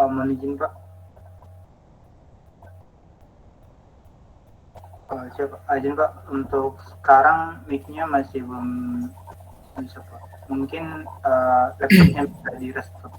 Mohon izin Pak. Siapa? Izin Pak. Untuk sekarang mic-nya masih belum bisa Pak. Mungkin laptopnya bisa di restart.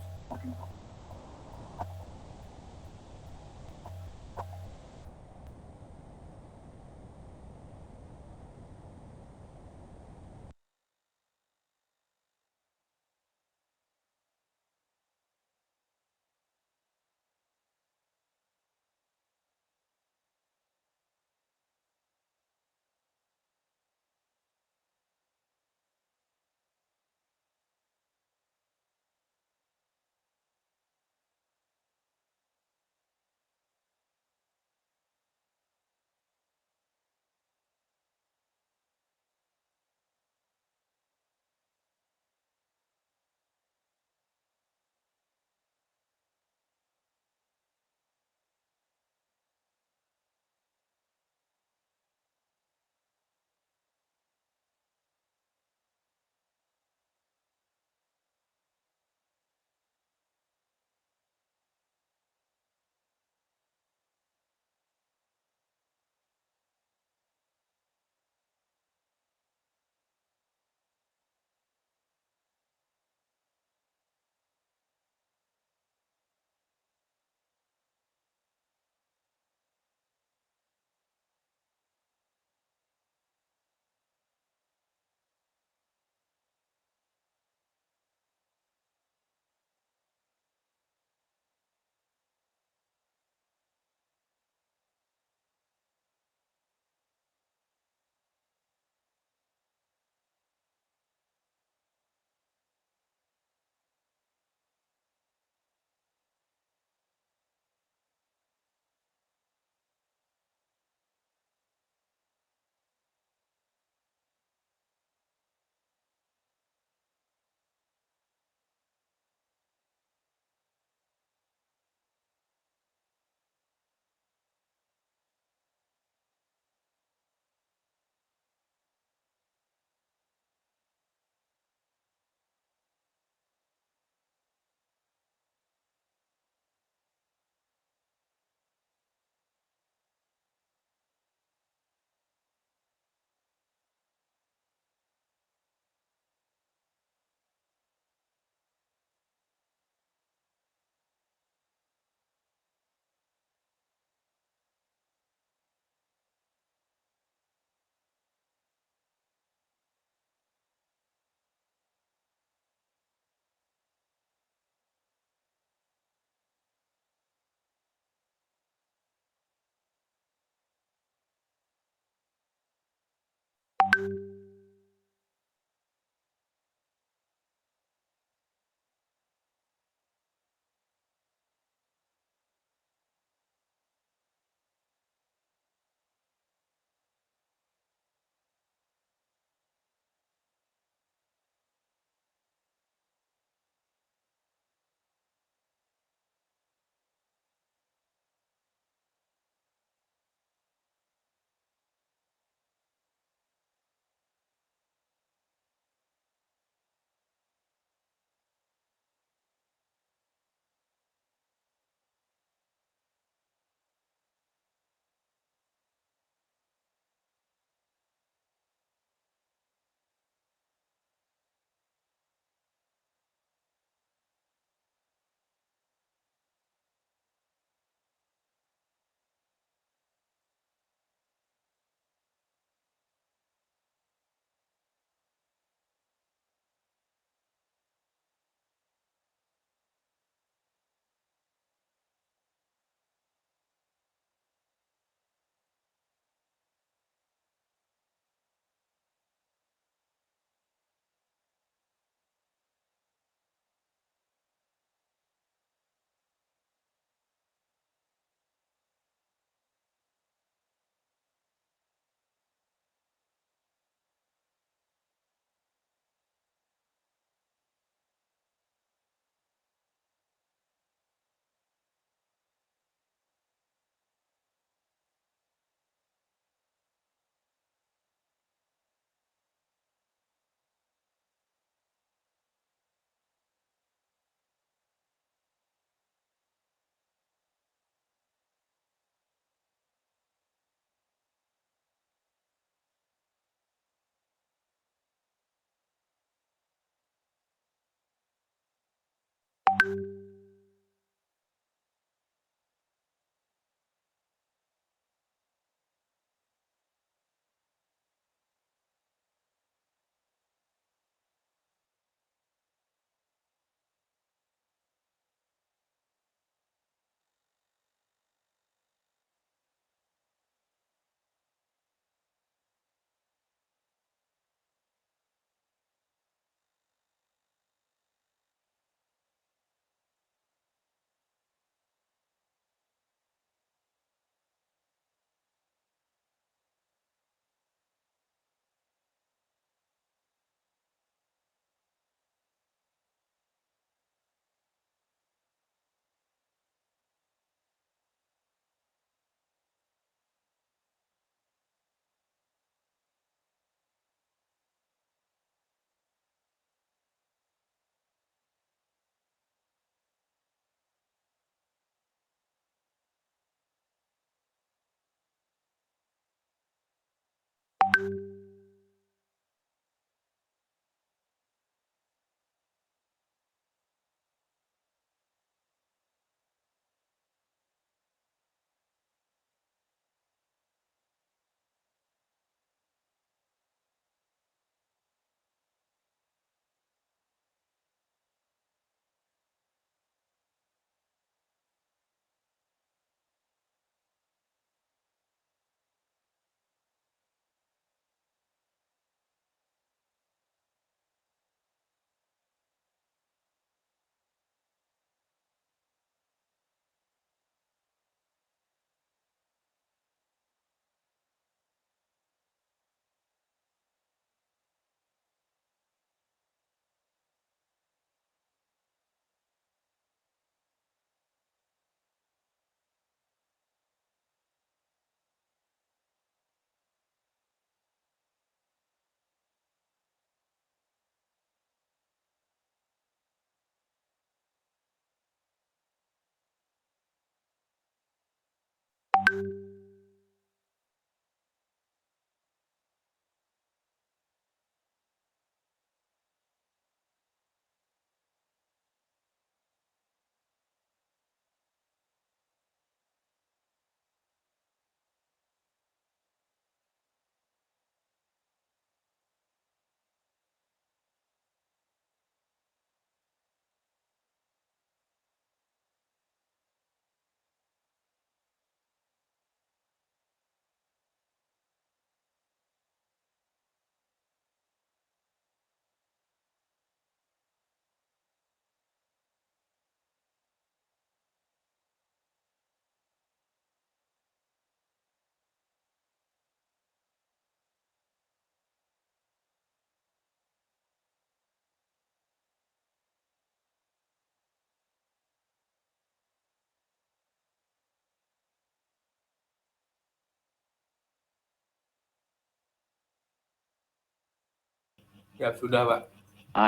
Ya sudah Pak.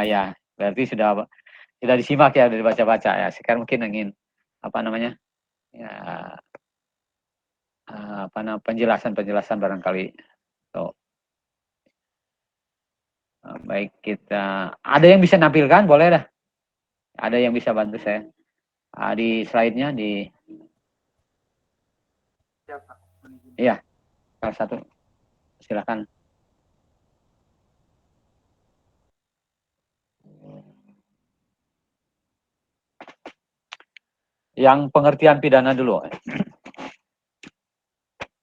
Ya, berarti sudah disimak ya, sudah dibaca-baca ya. Sekarang mungkin ingin apa namanya ya, penjelasan barangkali. So, baik, kita ada yang bisa nampilkan, boleh dah. Ada yang bisa bantu saya di slide-nya di. Siapa? Iya, salah satu. Silakan. Yang pengertian pidana dulu.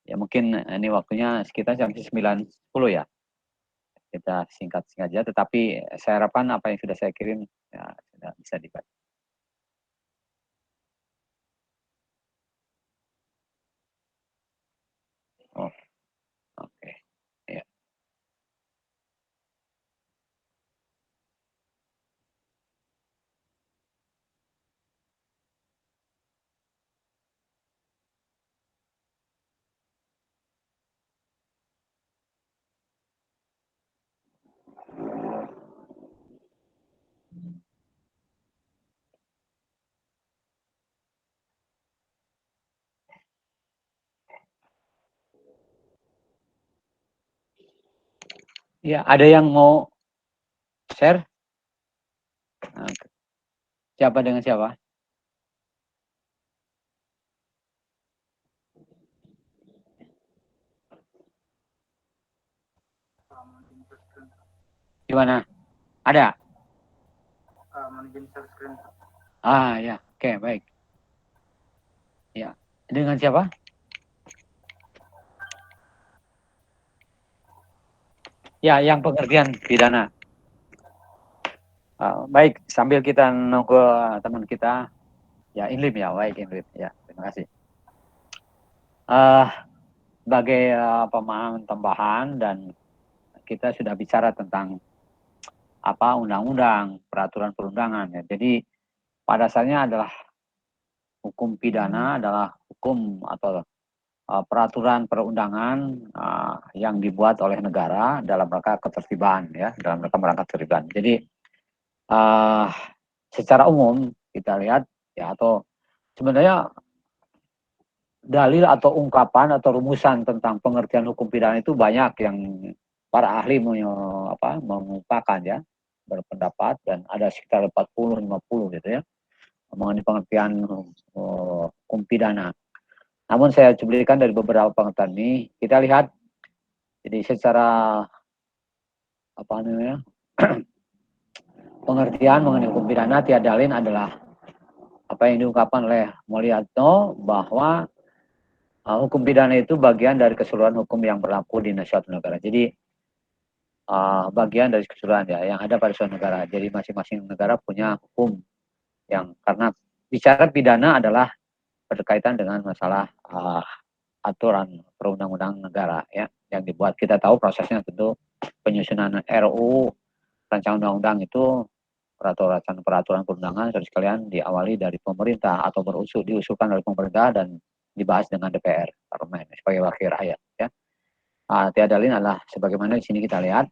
Ya mungkin ini waktunya sekitar jam 9.10 ya. Kita singkat-singkat aja, tetapi saya harapkan apa yang sudah saya kirim ya sudah bisa dibaca. Oh, oke. Ya. Ya, ada yang mau share? Nah, siapa dengan siapa? Gimana? Ada? Manajemen screen. Ya, oke, baik. Ya, dengan siapa? Ya, yang pengertian pidana. Baik, sambil kita nunggu teman kita. Ya, Inlim ya, baik Inlim. Ya, terima kasih. Sebagai pemahaman tambahan dan kita sudah bicara tentang apa undang-undang, peraturan perundangan ya. Jadi pada dasarnya adalah hukum pidana adalah hukum atau peraturan perundangan yang dibuat oleh negara dalam rangka ketertiban ya, dalam rangka ketertiban. Jadi secara umum kita lihat ya, atau sebenarnya dalil atau ungkapan atau rumusan tentang pengertian hukum pidana itu banyak yang para ahli mengungkapkan ya, berpendapat, dan ada sekitar 40-50 gitu ya mengenai pengertian hukum pidana. Namun saya cuplikan dari beberapa pengertian ini, kita lihat jadi secara apa namanya pengertian mengenai hukum pidana tiada lain adalah apa yang diungkapkan oleh Mulyato, bahwa hukum pidana itu bagian dari keseluruhan hukum yang berlaku di suatu negara. Jadi bagian dari keseluruhan ya yang ada pada suatu negara. Jadi masing-masing negara punya hukum yang, karena bicara pidana adalah berkaitan dengan masalah aturan perundang-undang negara ya yang dibuat. Kita tahu prosesnya tentu penyusunan RUU rancangan undang-undang itu, peraturan perundangan harus sekalian diawali dari pemerintah atau diusulkan oleh pemerintah dan dibahas dengan DPR parlemen sebagai wakil rakyat ya. Tiada lain adalah sebagaimana di sini kita lihat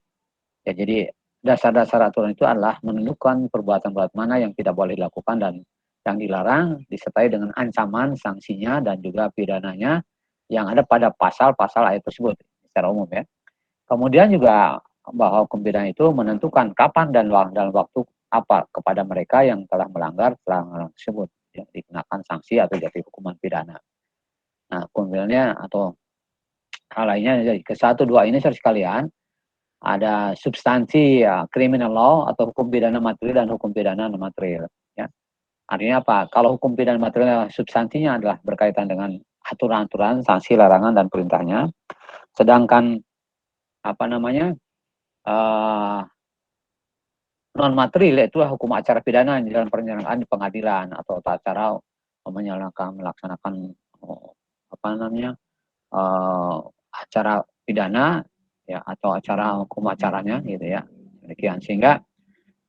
ya. Jadi dasar-dasar aturan itu adalah menentukan perbuatan-perbuatan mana yang tidak boleh dilakukan dan yang dilarang, disertai dengan ancaman, sanksinya, dan juga pidananya yang ada pada pasal-pasal ayat tersebut secara umum ya. Kemudian juga bahwa hukum pidana itu menentukan kapan dan dalam waktu apa kepada mereka yang telah melanggar pelanggaran tersebut yang dikenakan sanksi atau jatuh hukuman pidana. Nah, kemudiannya atau hal lainnya, jadi ke 1-2 ini sekalian ada substansi ya, criminal law atau hukum pidana material dan hukum pidana non material ya. Artinya apa? Kalau hukum pidana material substansinya adalah berkaitan dengan aturan-aturan, sanksi, larangan, dan perintahnya. Sedangkan apa namanya non material itu hukum acara pidana di dalam penyelenggaraan di pengadilan atau tata cara melaksanakan apa namanya acara pidana ya, atau acara hukum acaranya gitu ya. Demikian, sehingga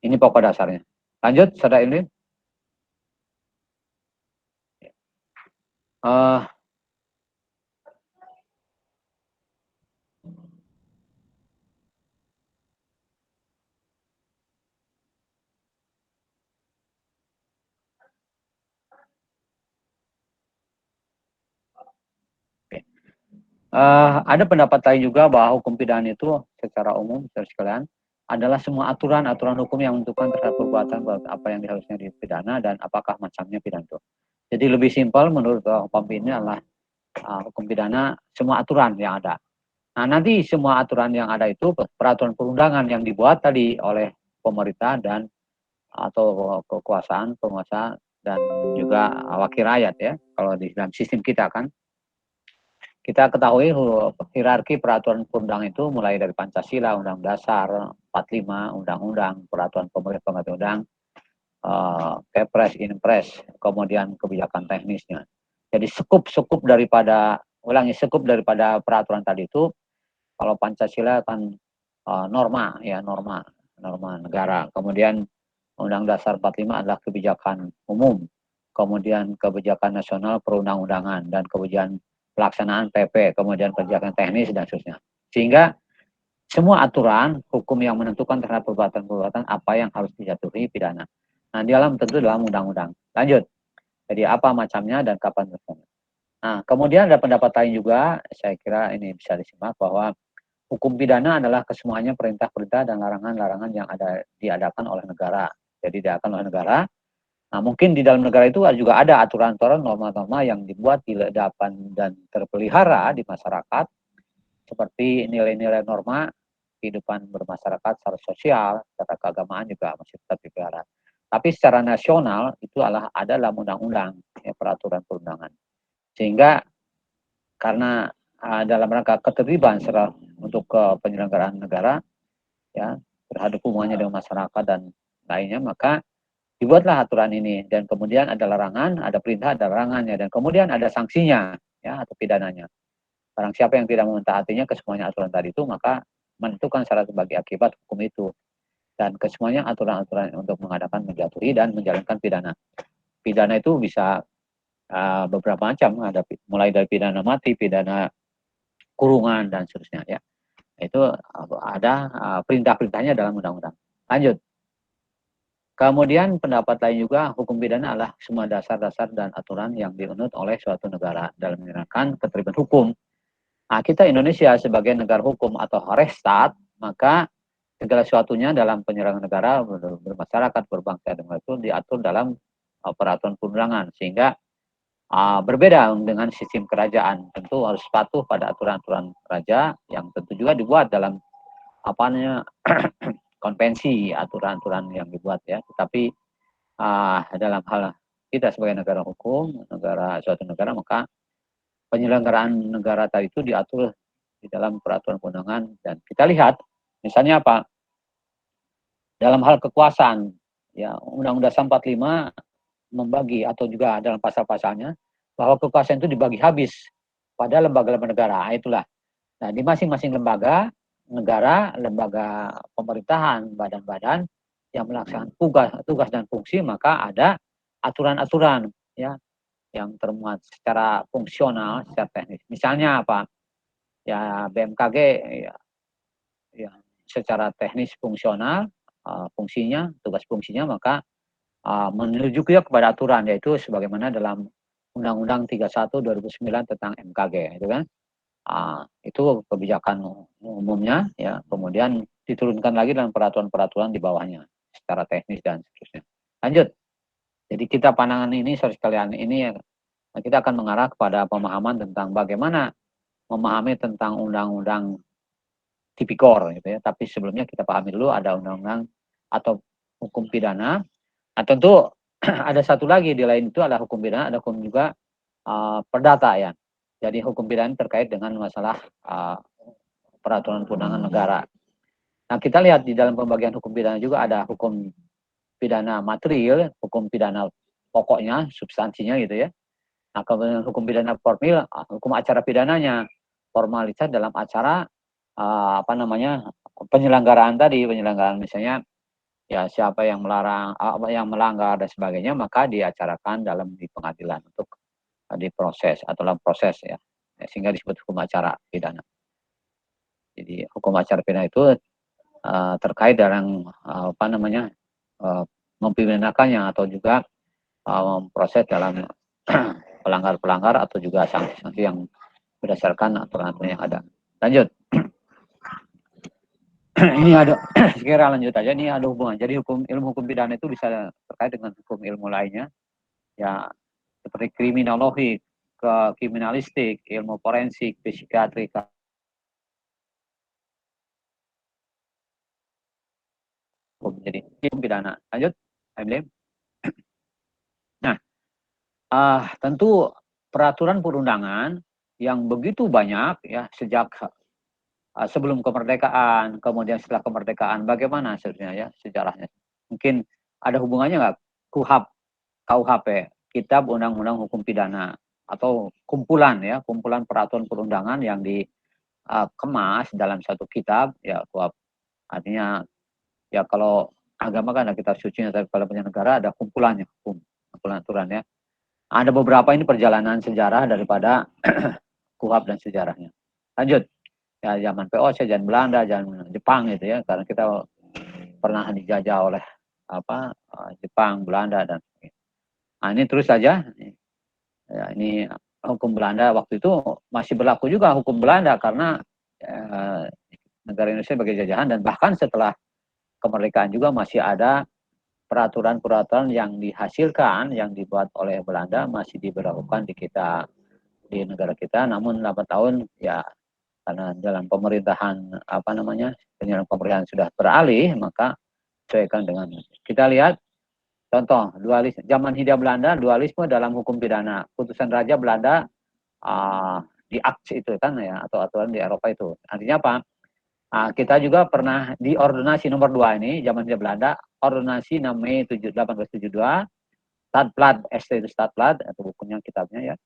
ini pokok dasarnya. Lanjut, saudara ini. Ada pendapat lain juga bahwa hukum pidana itu secara umum, saudara sekalian, adalah semua aturan hukum yang menentukan terhadap perbuatan apa yang harusnya dipidana dan apakah macamnya pidana itu. Jadi lebih simpel menurut hukum ini adalah hukum pidana semua aturan yang ada. Nah, nanti semua aturan yang ada itu peraturan perundangan yang dibuat tadi oleh pemerintah dan atau kekuasaan penguasa dan juga wakil rakyat ya. Kalau di dalam sistem kita kan kita ketahui hierarki peraturan perundang itu mulai dari Pancasila, Undang Dasar 45, Undang-Undang, Peraturan Pemerintah Pengganti Undang, Kepres, Inpres, kemudian kebijakan teknisnya. Jadi sekup daripada peraturan tadi itu, kalau Pancasila kan norma negara. Kemudian Undang Dasar 45 adalah kebijakan umum. Kemudian kebijakan nasional perundang-undangan dan kemudian pelaksanaan PP, kemudian kebijakan teknis dan seterusnya. Sehingga semua aturan hukum yang menentukan terhadap perbuatan-perbuatan apa yang harus dijatuhi pidana. Nah, tentu dalam undang-undang. Lanjut. Jadi apa macamnya dan kapan macamnya. Nah, kemudian ada pendapat lain juga, saya kira ini bisa disimak bahwa hukum pidana adalah kesemuanya perintah-perintah dan larangan-larangan yang diadakan oleh negara. Jadi diadakan oleh negara. Nah, mungkin di dalam negara itu juga ada aturan-aturan, norma-norma yang dibuat, diledakan dan terpelihara di masyarakat, seperti nilai-nilai norma kehidupan bermasyarakat secara sosial, secara keagamaan juga masih tetap dipelihara. Tapi secara nasional itu adalah undang-undang, ya, peraturan perundangan. Sehingga karena dalam rangka ketertiban untuk penyelenggaraan negara, ya, terhadap hubungannya dengan masyarakat dan lainnya, maka dibuatlah aturan ini dan kemudian ada larangan, ada perintah, ada larangannya dan kemudian ada sanksinya ya atau pidananya. Barang siapa yang tidak mentaatinya ke semuanya aturan tadi itu maka menentukan syarat sebagai akibat hukum itu dan kesemuanya aturan-aturan untuk mengadakan menjatuhi dan menjalankan pidana. Pidana itu bisa beberapa macam, ada mulai dari pidana mati, pidana kurungan dan seterusnya ya. Itu ada perintah-perintahnya dalam undang-undang. Lanjut. Kemudian pendapat lain juga, hukum pidana adalah semua dasar-dasar dan aturan yang diunut oleh suatu negara dalam menjalankan ketertiban hukum. Nah, kita Indonesia sebagai negara hukum atau Rechtsstaat, maka segala sesuatunya dalam penyelenggaraan negara, bermasyarakat, berbangsa dan itu diatur dalam peraturan perundangan, sehingga berbeda dengan sistem kerajaan. Tentu harus patuh pada aturan-aturan raja yang tentu juga dibuat dalam konvensi, aturan-aturan yang dibuat ya. Tetapi dalam hal kita sebagai negara hukum, suatu negara, maka penyelenggaraan negara tadi itu diatur di dalam peraturan perundangan. Dan kita lihat, misalnya apa? Dalam hal kekuasaan, ya Undang-Undang 45 membagi atau juga dalam pasal-pasalnya bahwa kekuasaan itu dibagi habis pada lembaga-lembaga negara. Itulah. Nah, di masing-masing lembaga negara, lembaga pemerintahan, badan-badan yang melaksanakan tugas dan fungsi, maka ada aturan-aturan ya yang termuat secara fungsional, secara teknis. Misalnya apa? Ya BMKG ya secara teknis fungsional fungsinya, tugas fungsinya, maka menuju kepada aturan, yaitu sebagaimana dalam Undang-Undang 31 2009 tentang MKG, itu kan. Itu kebijakan umumnya ya, kemudian diturunkan lagi dalam peraturan-peraturan di bawahnya secara teknis dan seterusnya. Lanjut. Jadi kita pandangan ini sekalian ini kita akan mengarah kepada pemahaman tentang bagaimana memahami tentang undang-undang tipikor gitu ya. Tapi sebelumnya kita pahami dulu ada undang-undang atau hukum pidana. Nah, tentu ada satu lagi di lain itu ada hukum pidana, ada hukum juga perdata ya. Jadi hukum pidana terkait dengan masalah peraturan perundangan negara. Nah, kita lihat di dalam pembagian hukum pidana juga ada hukum pidana material, hukum pidana pokoknya, substansinya gitu ya. Nah, kemudian hukum pidana formil, hukum acara pidananya, formalitas dalam acara penyelenggaraan misalnya ya siapa yang melanggar dan sebagainya, maka diacarakan di pengadilan untuk diproses atau dalam proses ya, sehingga disebut hukum acara pidana. Jadi hukum acara pidana itu terkait dengan mempidanakannya atau juga proses dalam pelanggar-pelanggar atau juga sanksi-sanksi yang berdasarkan aturan-aturan yang ada. Lanjut. Ini ada sekira lanjut aja, ini ada hubungan. Jadi ilmu hukum pidana itu bisa terkait dengan hukum ilmu lainnya, ya seperti kriminologi, ke kriminalistik, ilmu forensik, psikiatri, hukum. Jadi hukum pidana. Lanjut, Emily. Nah, tentu peraturan perundangan yang begitu banyak ya sejak sebelum kemerdekaan, kemudian setelah kemerdekaan, bagaimana sebenarnya ya sejarahnya? Mungkin ada hubungannya nggak KUHP, Kitab Undang-Undang Hukum Pidana, atau kumpulan ya, kumpulan peraturan perundangan yang dikemas dalam satu kitab ya KUHP. Artinya ya kalau agama kan ada kitab suci, tapi kalau punya negara ada kumpulannya, kumpulan aturan ya. Ada beberapa ini perjalanan sejarah daripada KUHP dan sejarahnya. Lanjut. Ya zaman VOC, zaman Belanda, zaman Jepang gitu ya, karena kita pernah dijajah oleh Jepang, Belanda dan nah, ini terus saja. Ya, ini hukum Belanda waktu itu masih berlaku juga hukum Belanda karena negara Indonesia sebagai jajahan, dan bahkan setelah kemerdekaan juga masih ada peraturan-peraturan yang dihasilkan yang dibuat oleh Belanda masih diberlakukan di negara kita. Namun 8 tahun ya karena dalam pemerintahan penyelenggaraan pemerintahan sudah beralih, maka sesuaikan dengan kita lihat contoh zaman Hindia Belanda, dualisme dalam hukum pidana, putusan raja Belanda di aks itu kan ya, atau aturan di Eropa itu. Artinya apa? Kita juga pernah di ordonasi nomor 2 ini zaman Hindia Belanda, ordonasi 6 Mei 1872, Stadblad, ST itu Stadblad atau bukunya kitabnya ya.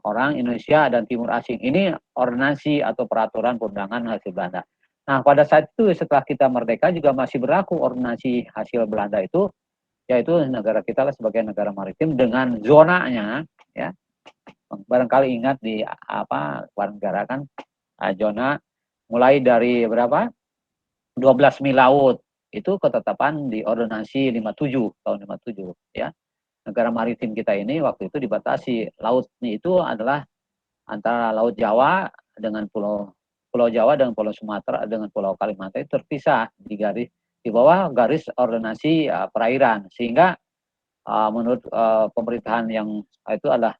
Orang Indonesia dan Timur Asing. Ini ordonasi atau peraturan perundangan hasil Belanda. Nah, pada saat itu setelah kita merdeka juga masih berlaku ordonasi hasil Belanda itu, yaitu negara kita lah sebagai negara maritim dengan zonanya ya. Barangkali ingat di luar negara kan zona mulai dari berapa? 12 mil laut. Itu ketetapan di ordonasi 57 tahun 57 ya. Negara maritim kita ini waktu itu dibatasi. Lautnya itu adalah antara Laut Jawa dengan Pulau Jawa dan Pulau Sumatera dengan Pulau Kalimantan itu terpisah di bawah garis ordonasi perairan, sehingga menurut pemerintahan yang itu adalah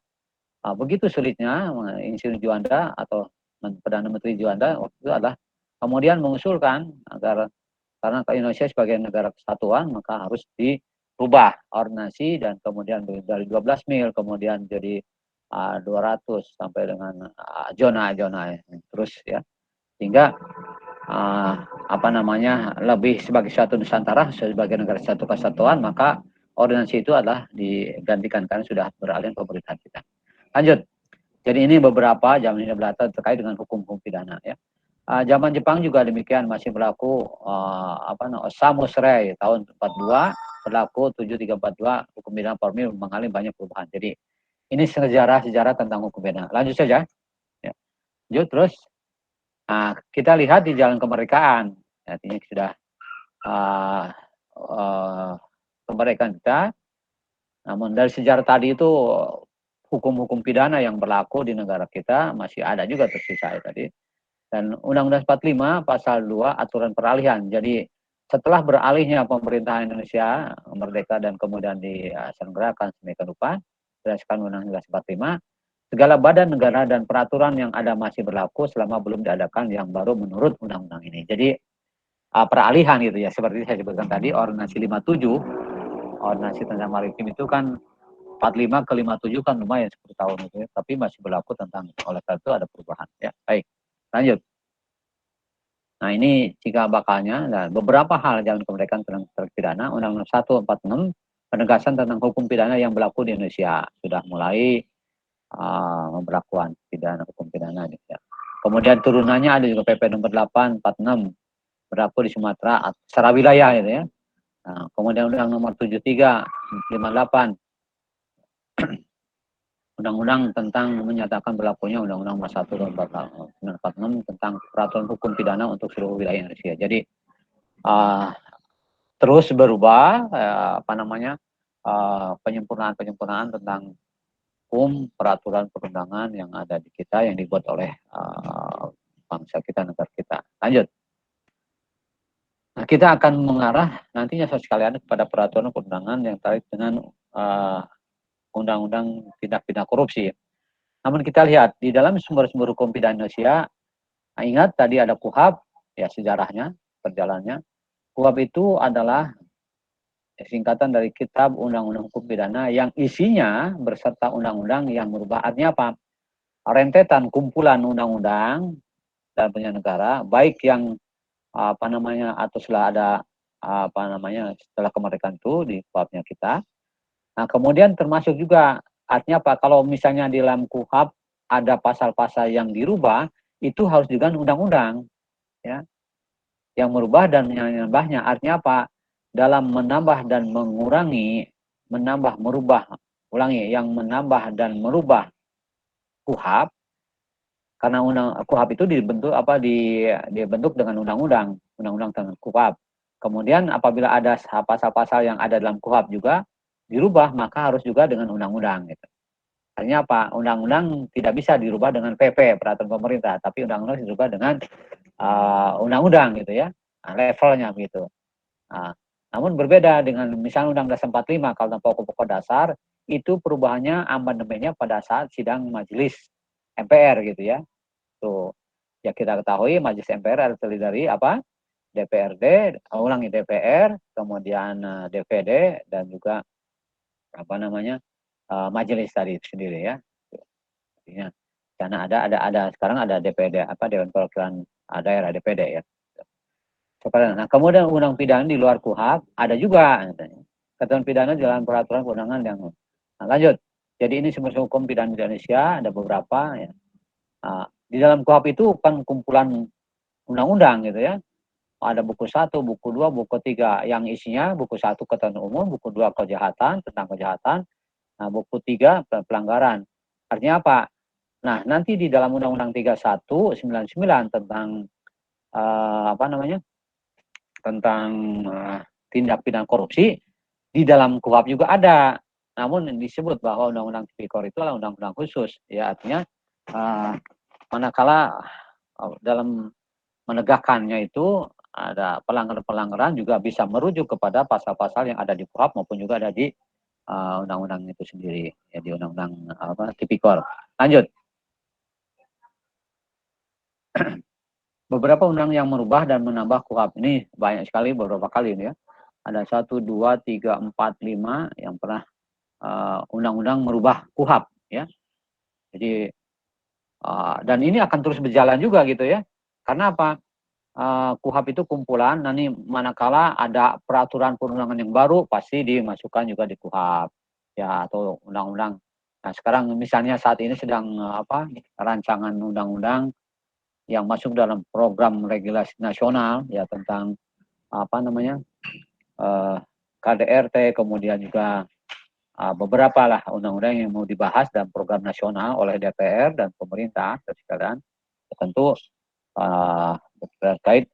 begitu sulitnya Insinyur Juanda atau Perdana Menteri Juanda waktu itu adalah kemudian mengusulkan agar karena Indonesia sebagai negara kesatuan maka harus dirubah ordonasi, dan kemudian dari 12 mil kemudian jadi 200 sampai dengan zona-zona terus ya, sehingga lebih sebagai suatu Nusantara, sebagai negara satu kesatuan, maka ordonansi itu adalah digantikan karena sudah beralih pemerintahan kita. Lanjut. Jadi ini beberapa zaman Hindia Belanda terkait dengan hukum pidana ya. Zaman Jepang juga demikian, masih berlaku Samusrei tahun 42, berlaku 7342, hukum pidana formil mengalami banyak perubahan. Jadi ini sejarah tentang hukum pidana. Lanjut saja. Ya. Lanjut terus. Kita lihat di jalan kemerdekaan. Ya, ini sudah kemerdekaan kita. Namun dari sejarah tadi itu hukum-hukum pidana yang berlaku di negara kita masih ada juga tersisa ya tadi. Dan Undang-Undang 45 pasal 2 aturan peralihan. Jadi setelah beralihnya pemerintahan Indonesia merdeka dan kemudian diselenggarakan sedemikian rupa berdasarkan Undang-Undang 45, segala badan negara dan peraturan yang ada masih berlaku selama belum diadakan yang baru menurut undang-undang ini. Jadi peralihan gitu ya, seperti saya sebutkan tadi, ordonasi 57, ordonasi tentang maritim itu kan 45 ke 57 kan lumayan 10 tahun itu ya, tapi masih berlaku tentang, oleh karena itu ada perubahan ya. Baik, lanjut. Nah ini jika bakalnya, dan beberapa hal jalan kemerdekaan tentang pidana, Undang-Undang 146 penegasan tentang hukum pidana yang berlaku di Indonesia sudah mulai pemberlakuan hukum pidana ya. Kemudian turunannya ada juga PP nomor 846 berlaku di Sumatera secara wilayah gitu ya. Nah, kemudian Undang nomor 73 58 Undang-Undang tentang menyatakan berlakunya Undang-Undang Nomor 1 tahun 1946 tentang peraturan hukum pidana untuk seluruh wilayah Indonesia. Jadi terus berubah penyempurnaan tentang hukum peraturan perundangan yang ada di kita yang dibuat oleh bangsa kita, negara kita. Lanjut. Nah, kita akan mengarah nantinya sekalian kepada peraturan perundangan yang terkait dengan undang-undang tindak pidana korupsi. Namun kita lihat di dalam sumber-sumber hukum pidana Indonesia, ingat tadi ada KUHP, ya sejarahnya, perjalanannya. KUHP itu adalah singkatan dari Kitab Undang-Undang Hukum Pidana yang isinya berserta undang-undang yang merubah, artinya apa? Rentetan kumpulan undang-undang dalam penyiaran negara, baik yang atau setelah ada setelah kemerdekaan itu di KUHP-nya kita. Nah, kemudian termasuk juga artinya apa? Kalau misalnya di dalam KUHP ada pasal-pasal yang dirubah, itu harus juga undang-undang, ya, yang merubah dan menambahnya. Artinya apa? Dalam menambah dan mengurangi, yang menambah dan merubah KUHP, karena KUHP itu dibentuk dengan undang-undang tentang KUHP. Kemudian apabila ada pasal-pasal yang ada dalam KUHP juga dirubah, maka harus juga dengan undang-undang gitu. Artinya apa? Undang-undang tidak bisa dirubah dengan PP, peraturan pemerintah, tapi undang-undang dirubah dengan undang-undang gitu ya. Nah, levelnya begitu. Nah, namun berbeda dengan misalnya Undang-Undang Dasar 45 kalau pokok-pokok dasar itu perubahannya amandemennya pada saat sidang majelis MPR gitu ya. Tuh. Ya kita ketahui majelis MPR terdiri dari apa? DPRD, DPR, kemudian DPD dan juga majelis tadi itu sendiri ya. Artinya karena ada sekarang ada DPD Dewan Perwakilan Daerah DPD ya. Nah, kemudian undang pidana di luar KUHP ada juga ketentuan pidana di dalam peraturan perundangan yang lanjut. Jadi ini sumber hukum pidana di Indonesia ada beberapa ya. Nah, di dalam KUHP itu kan kumpulan undang-undang gitu ya. Ada buku 1, buku 2, buku 3 yang isinya buku 1 ketentuan umum, buku 2 kejahatan tentang kejahatan, nah buku 3 pelanggaran. Artinya apa? Nah, nanti di dalam Undang-Undang 3199 tentang tentang tindak pidana korupsi di dalam KUHP juga ada. Namun disebut bahwa Undang-Undang Tipikor itu adalah undang-undang khusus. Ya, artinya manakala dalam menegakkannya itu ada pelanggaran-pelanggaran juga bisa merujuk kepada pasal-pasal yang ada di KUHP maupun juga ada di undang-undang itu sendiri, ya di undang-undang Tipikor. Lanjut. Beberapa undang yang merubah dan menambah KUHP ini banyak sekali, beberapa kali ini ya. Ada 1, 2, 3, 4, 5 yang pernah undang-undang merubah KUHP ya. Jadi dan ini akan terus berjalan juga gitu ya. Karena apa? KUHP itu kumpulan, nanti manakala ada peraturan perundangan yang baru pasti dimasukkan juga di KUHP ya, atau undang-undang. Nah, sekarang misalnya saat ini sedang rancangan undang-undang yang masuk dalam program regulasi nasional ya tentang KDRT, kemudian juga beberapa lah undang-undang yang mau dibahas dalam program nasional oleh DPR dan pemerintah sekalian. Tentu terkait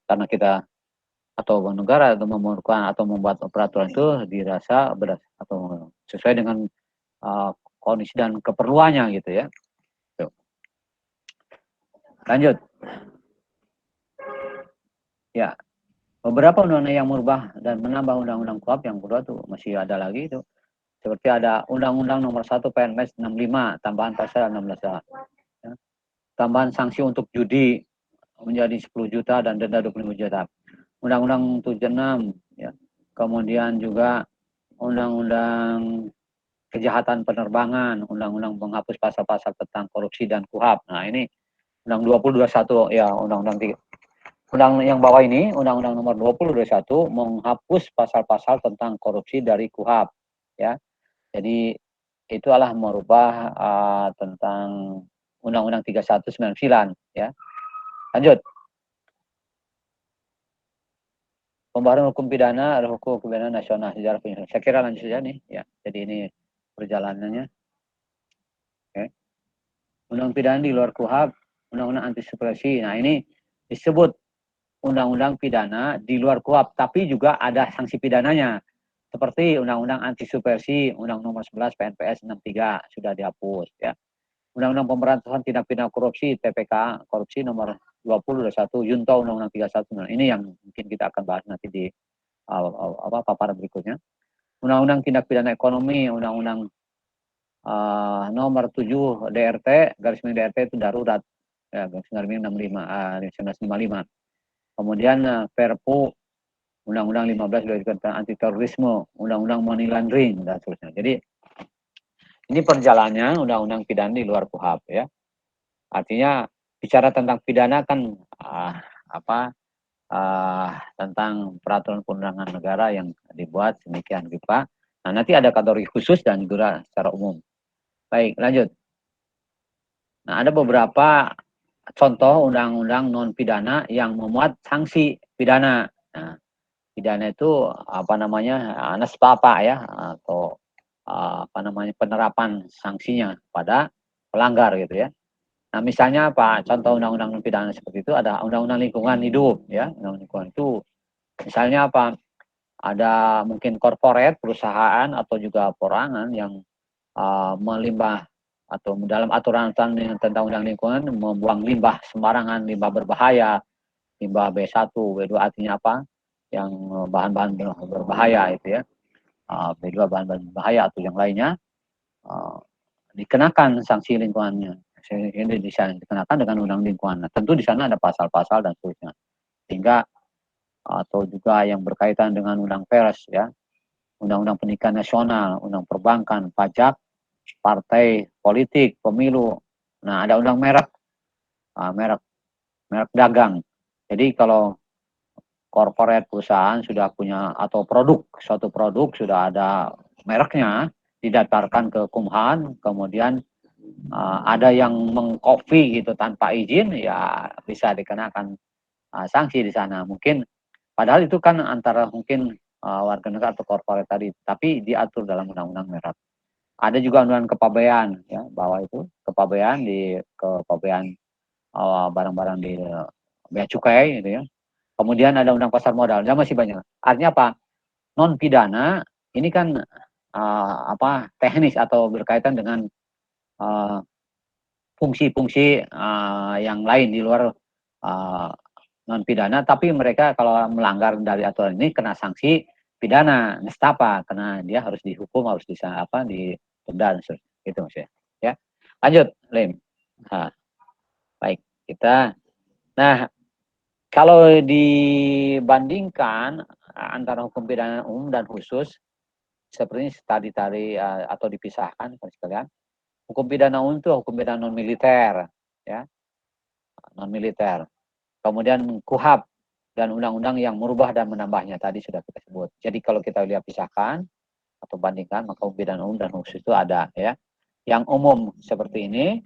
karena kita atau negara atau memerlukan atau membuat peraturan itu dirasa atau sesuai dengan kondisi dan keperluannya gitu ya. Lanjut. Ya, beberapa undang-undang yang merubah dan menambah undang-undang KUHP yang kedua tuh masih ada lagi itu. Seperti ada Undang-Undang Nomor 1 PNMS 65 tambahan pasal 16A. Ya. Tambahan sanksi untuk judi menjadi 10 juta dan denda 25 juta. Undang-Undang 76 ya. Kemudian juga Undang-Undang Kejahatan Penerbangan, Undang-Undang menghapus pasal-pasal tentang korupsi dan KUHP. Nah, ini Undang 2021 ya, Undang-Undang yang bawah ini, Undang-Undang Nomor 2021 menghapus pasal-pasal tentang korupsi dari KUHP ya. Jadi itu adalah merubah tentang Undang-Undang 3199 ya. Lanjut. Pembaharuan hukum pidana, hukum pidana nasional sejarah penyelesaian. Saya kira lanjut saja nih ya. Jadi ini perjalanannya. Oke. Undang pidana di luar KUHP, undang-undang anti supresi. Nah, ini disebut undang-undang pidana di luar KUHP, tapi juga ada sanksi pidananya. seperti Undang-Undang Anti Subversi, Undang Nomor 11 PNPS 63 sudah dihapus ya. Undang-Undang Pemberantasan Tindak Pidana Korupsi TPK Korupsi Nomor 2021 Junto Undang-Undang 31. Nah, ini yang mungkin kita akan bahas nanti di paparan berikutnya. Undang-Undang Tindak Pidana Ekonomi, Undang-Undang Nomor 7 DRT garis miring DRT itu darurat ya, garis miring 1955. Kemudian Perpu Undang-Undang 15 tentang anti terorisme, Undang-Undang money laundering dan seterusnya. Jadi ini perjalanannya undang-undang pidana di luar KUHP ya. Artinya bicara tentang pidana kan tentang peraturan perundangan negara yang dibuat demikian rupa. Nah, nanti ada kategori khusus dan juga secara umum. Baik, lanjut. Nah, ada beberapa contoh undang-undang non pidana yang memuat sanksi pidana. Nah, pidana itu nespapa ya, atau penerapan sanksinya pada pelanggar gitu ya. Nah, misalnya apa? Contoh undang-undang non pidana seperti itu ada undang-undang lingkungan hidup ya. Undang-undang lingkungan itu misalnya apa? Ada mungkin korporat, perusahaan atau juga perorangan yang melimbah atau dalam aturan tentang undang lingkungan membuang limbah sembarangan, limbah berbahaya, limbah B1, B2 artinya apa? Yang bahan-bahan berbahaya itu ya. B2 bahan-bahan berbahaya atau yang lainnya dikenakan sanksi lingkungannya. Ini bisa dikenakan dengan undang lingkungan. Nah, tentu di sana ada pasal-pasal dan seterusnya. Sehingga atau juga yang berkaitan dengan undang pers ya, undang-undang pendidikan nasional, undang perbankan, pajak, partai politik, pemilu. Nah, ada undang merek, merek dagang. Jadi kalau korporat perusahaan sudah punya atau suatu produk sudah ada mereknya, didaftarkan ke Kumhan, kemudian ada yang mengcopy gitu tanpa izin, ya bisa dikenakan sanksi di sana. Mungkin padahal itu kan antara mungkin warga negara atau korporat tadi, tapi diatur dalam undang-undang merek. Ada juga undang-undang kepabean ya, bahwa itu kepabean barang-barang di bea cukai gitu ya. Kemudian ada undang pasar modal, dan masih banyak. Artinya apa? Non pidana ini kan teknis atau berkaitan dengan fungsi-fungsi yang lain di luar non pidana, tapi mereka kalau melanggar dari aturan ini kena sanksi pidana nestapa, karena dia harus dihukum, harus didenda gitu maksudnya. Ya, lanjut, Lim. Nah, baik kita. Nah, kalau dibandingkan antara hukum pidana umum dan khusus, seperti tadi atau dipisahkan sekalian. Hukum pidana umum itu hukum pidana non militer, ya, non militer. Kemudian KUHP dan undang-undang yang merubah dan menambahnya tadi sudah kita sebut. Jadi kalau kita lihat pisahkan atau bandingkan, maka hukum pidana umum dan khusus itu ada ya. Yang umum seperti ini,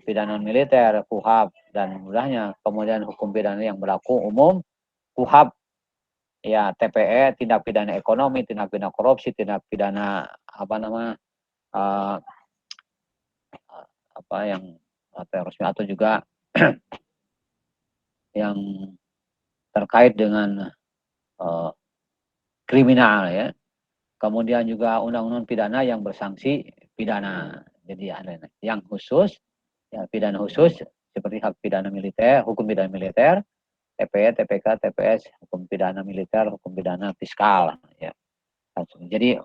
pidana non militer, KUHP dan mudahnya. Kemudian hukum pidana yang berlaku umum, KUHP ya TPE, tindak pidana ekonomi, tindak pidana korupsi, tindak pidana yang terorisme atau juga yang terkait dengan kriminal ya. Kemudian juga undang-undang pidana yang bersanksi pidana. Jadi ada yang khusus, ya pidana khusus seperti hak pidana militer, hukum pidana militer, TPE, TPK, TPS, hukum pidana militer, hukum pidana fiskal ya. Jadi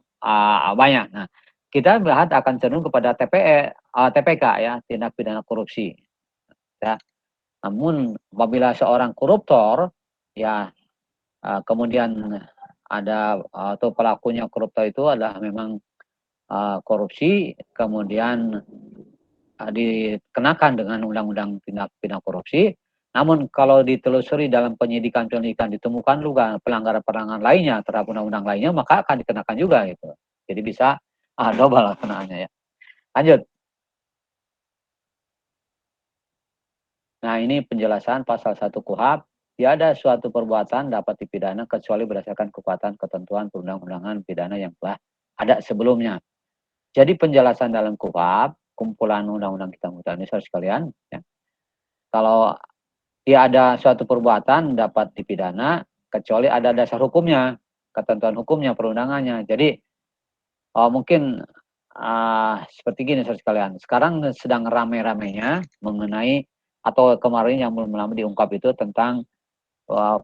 banyak. Nah, kita melihat akan cenderung kepada TPK ya, tindak pidana korupsi. Ya. Namun apabila seorang koruptor ya kemudian ada atau pelakunya koruptor itu adalah memang korupsi, kemudian dikenakan dengan undang-undang tindak pidana korupsi. Namun kalau ditelusuri dalam penyidikan ditemukan juga pelanggaran-pelanggaran lainnya terhadap undang-undang lainnya, maka akan dikenakan juga gitu. Jadi bisa double kenaannya ya. Lanjut. Nah, ini penjelasan pasal 1 KUHP. Tiada suatu perbuatan dapat dipidana kecuali berdasarkan kekuatan ketentuan perundang-undangan pidana yang telah ada sebelumnya. Jadi penjelasan dalam KUHP, kumpulan undang-undang kita Indonesia sekalian, ya. Kalau tiada suatu perbuatan dapat dipidana kecuali ada dasar hukumnya. ketentuan hukumnya, perundangannya. Jadi mungkin seperti gini saudara sekalian. Sekarang sedang rame-ramenya mengenai atau kemarin yang belum lama diungkap itu tentang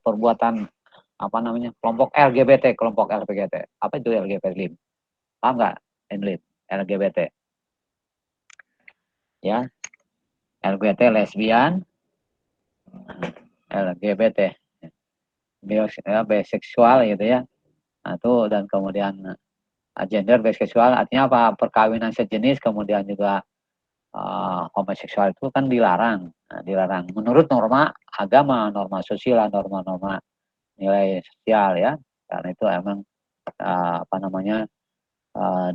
perbuatan apa namanya kelompok LGBT, kelompok LGBT. Apa itu LGBT? Paham nggak? LGBT, ya, LGBT lesbian, LGBT biseksual gitu ya. Nah, itu dan kemudian gender biseksual artinya apa? Perkawinan sejenis, kemudian juga homoseksual itu kan dilarang. Nah, dilarang menurut norma agama, norma sosial, norma-norma nilai sosial ya. Karena itu emang apa namanya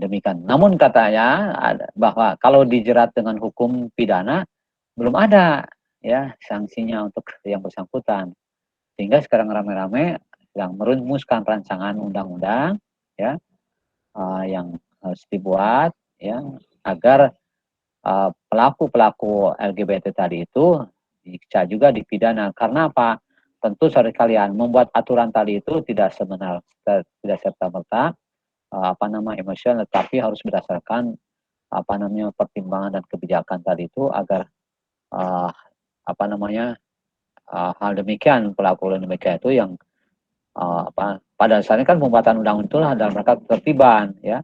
demikian. Namun katanya bahwa kalau dijerat dengan hukum pidana belum ada ya sanksinya untuk yang bersangkutan. Sehingga sekarang rame-rame yang merumuskan rancangan undang-undang ya yang harus dibuat ya agar pelaku-pelaku LGBT tadi itu bisa juga dipidana. Karena apa? Tentu saudara kalian membuat aturan tadi itu tidak tidak serta-merta apa nama emosional, tetapi harus berdasarkan apa namanya pertimbangan dan kebijakan tadi itu agar apa namanya hal demikian pelaku demikian itu yang apa pada dasarnya kan pembuatan undang itulah dalam rangka ketertiban ya,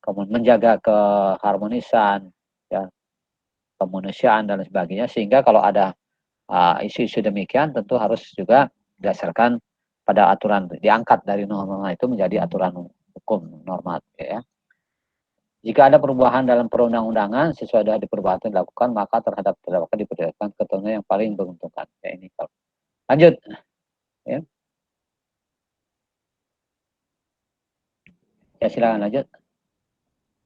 kemudian menjaga keharmonisan ya, kemanusiaan dan sebagainya, sehingga kalau ada isu-isu demikian tentu harus juga berdasarkan pada aturan diangkat dari norma itu menjadi aturan hukum normatif ya. Jika ada perubahan dalam perundang-undangan sesuai dengan perubahan yang dilakukan, maka terhadap terdakwa diperlukan ketentuan yang paling menguntungkan. Ya, ini kalau lanjut ya. Ya silakan lanjut.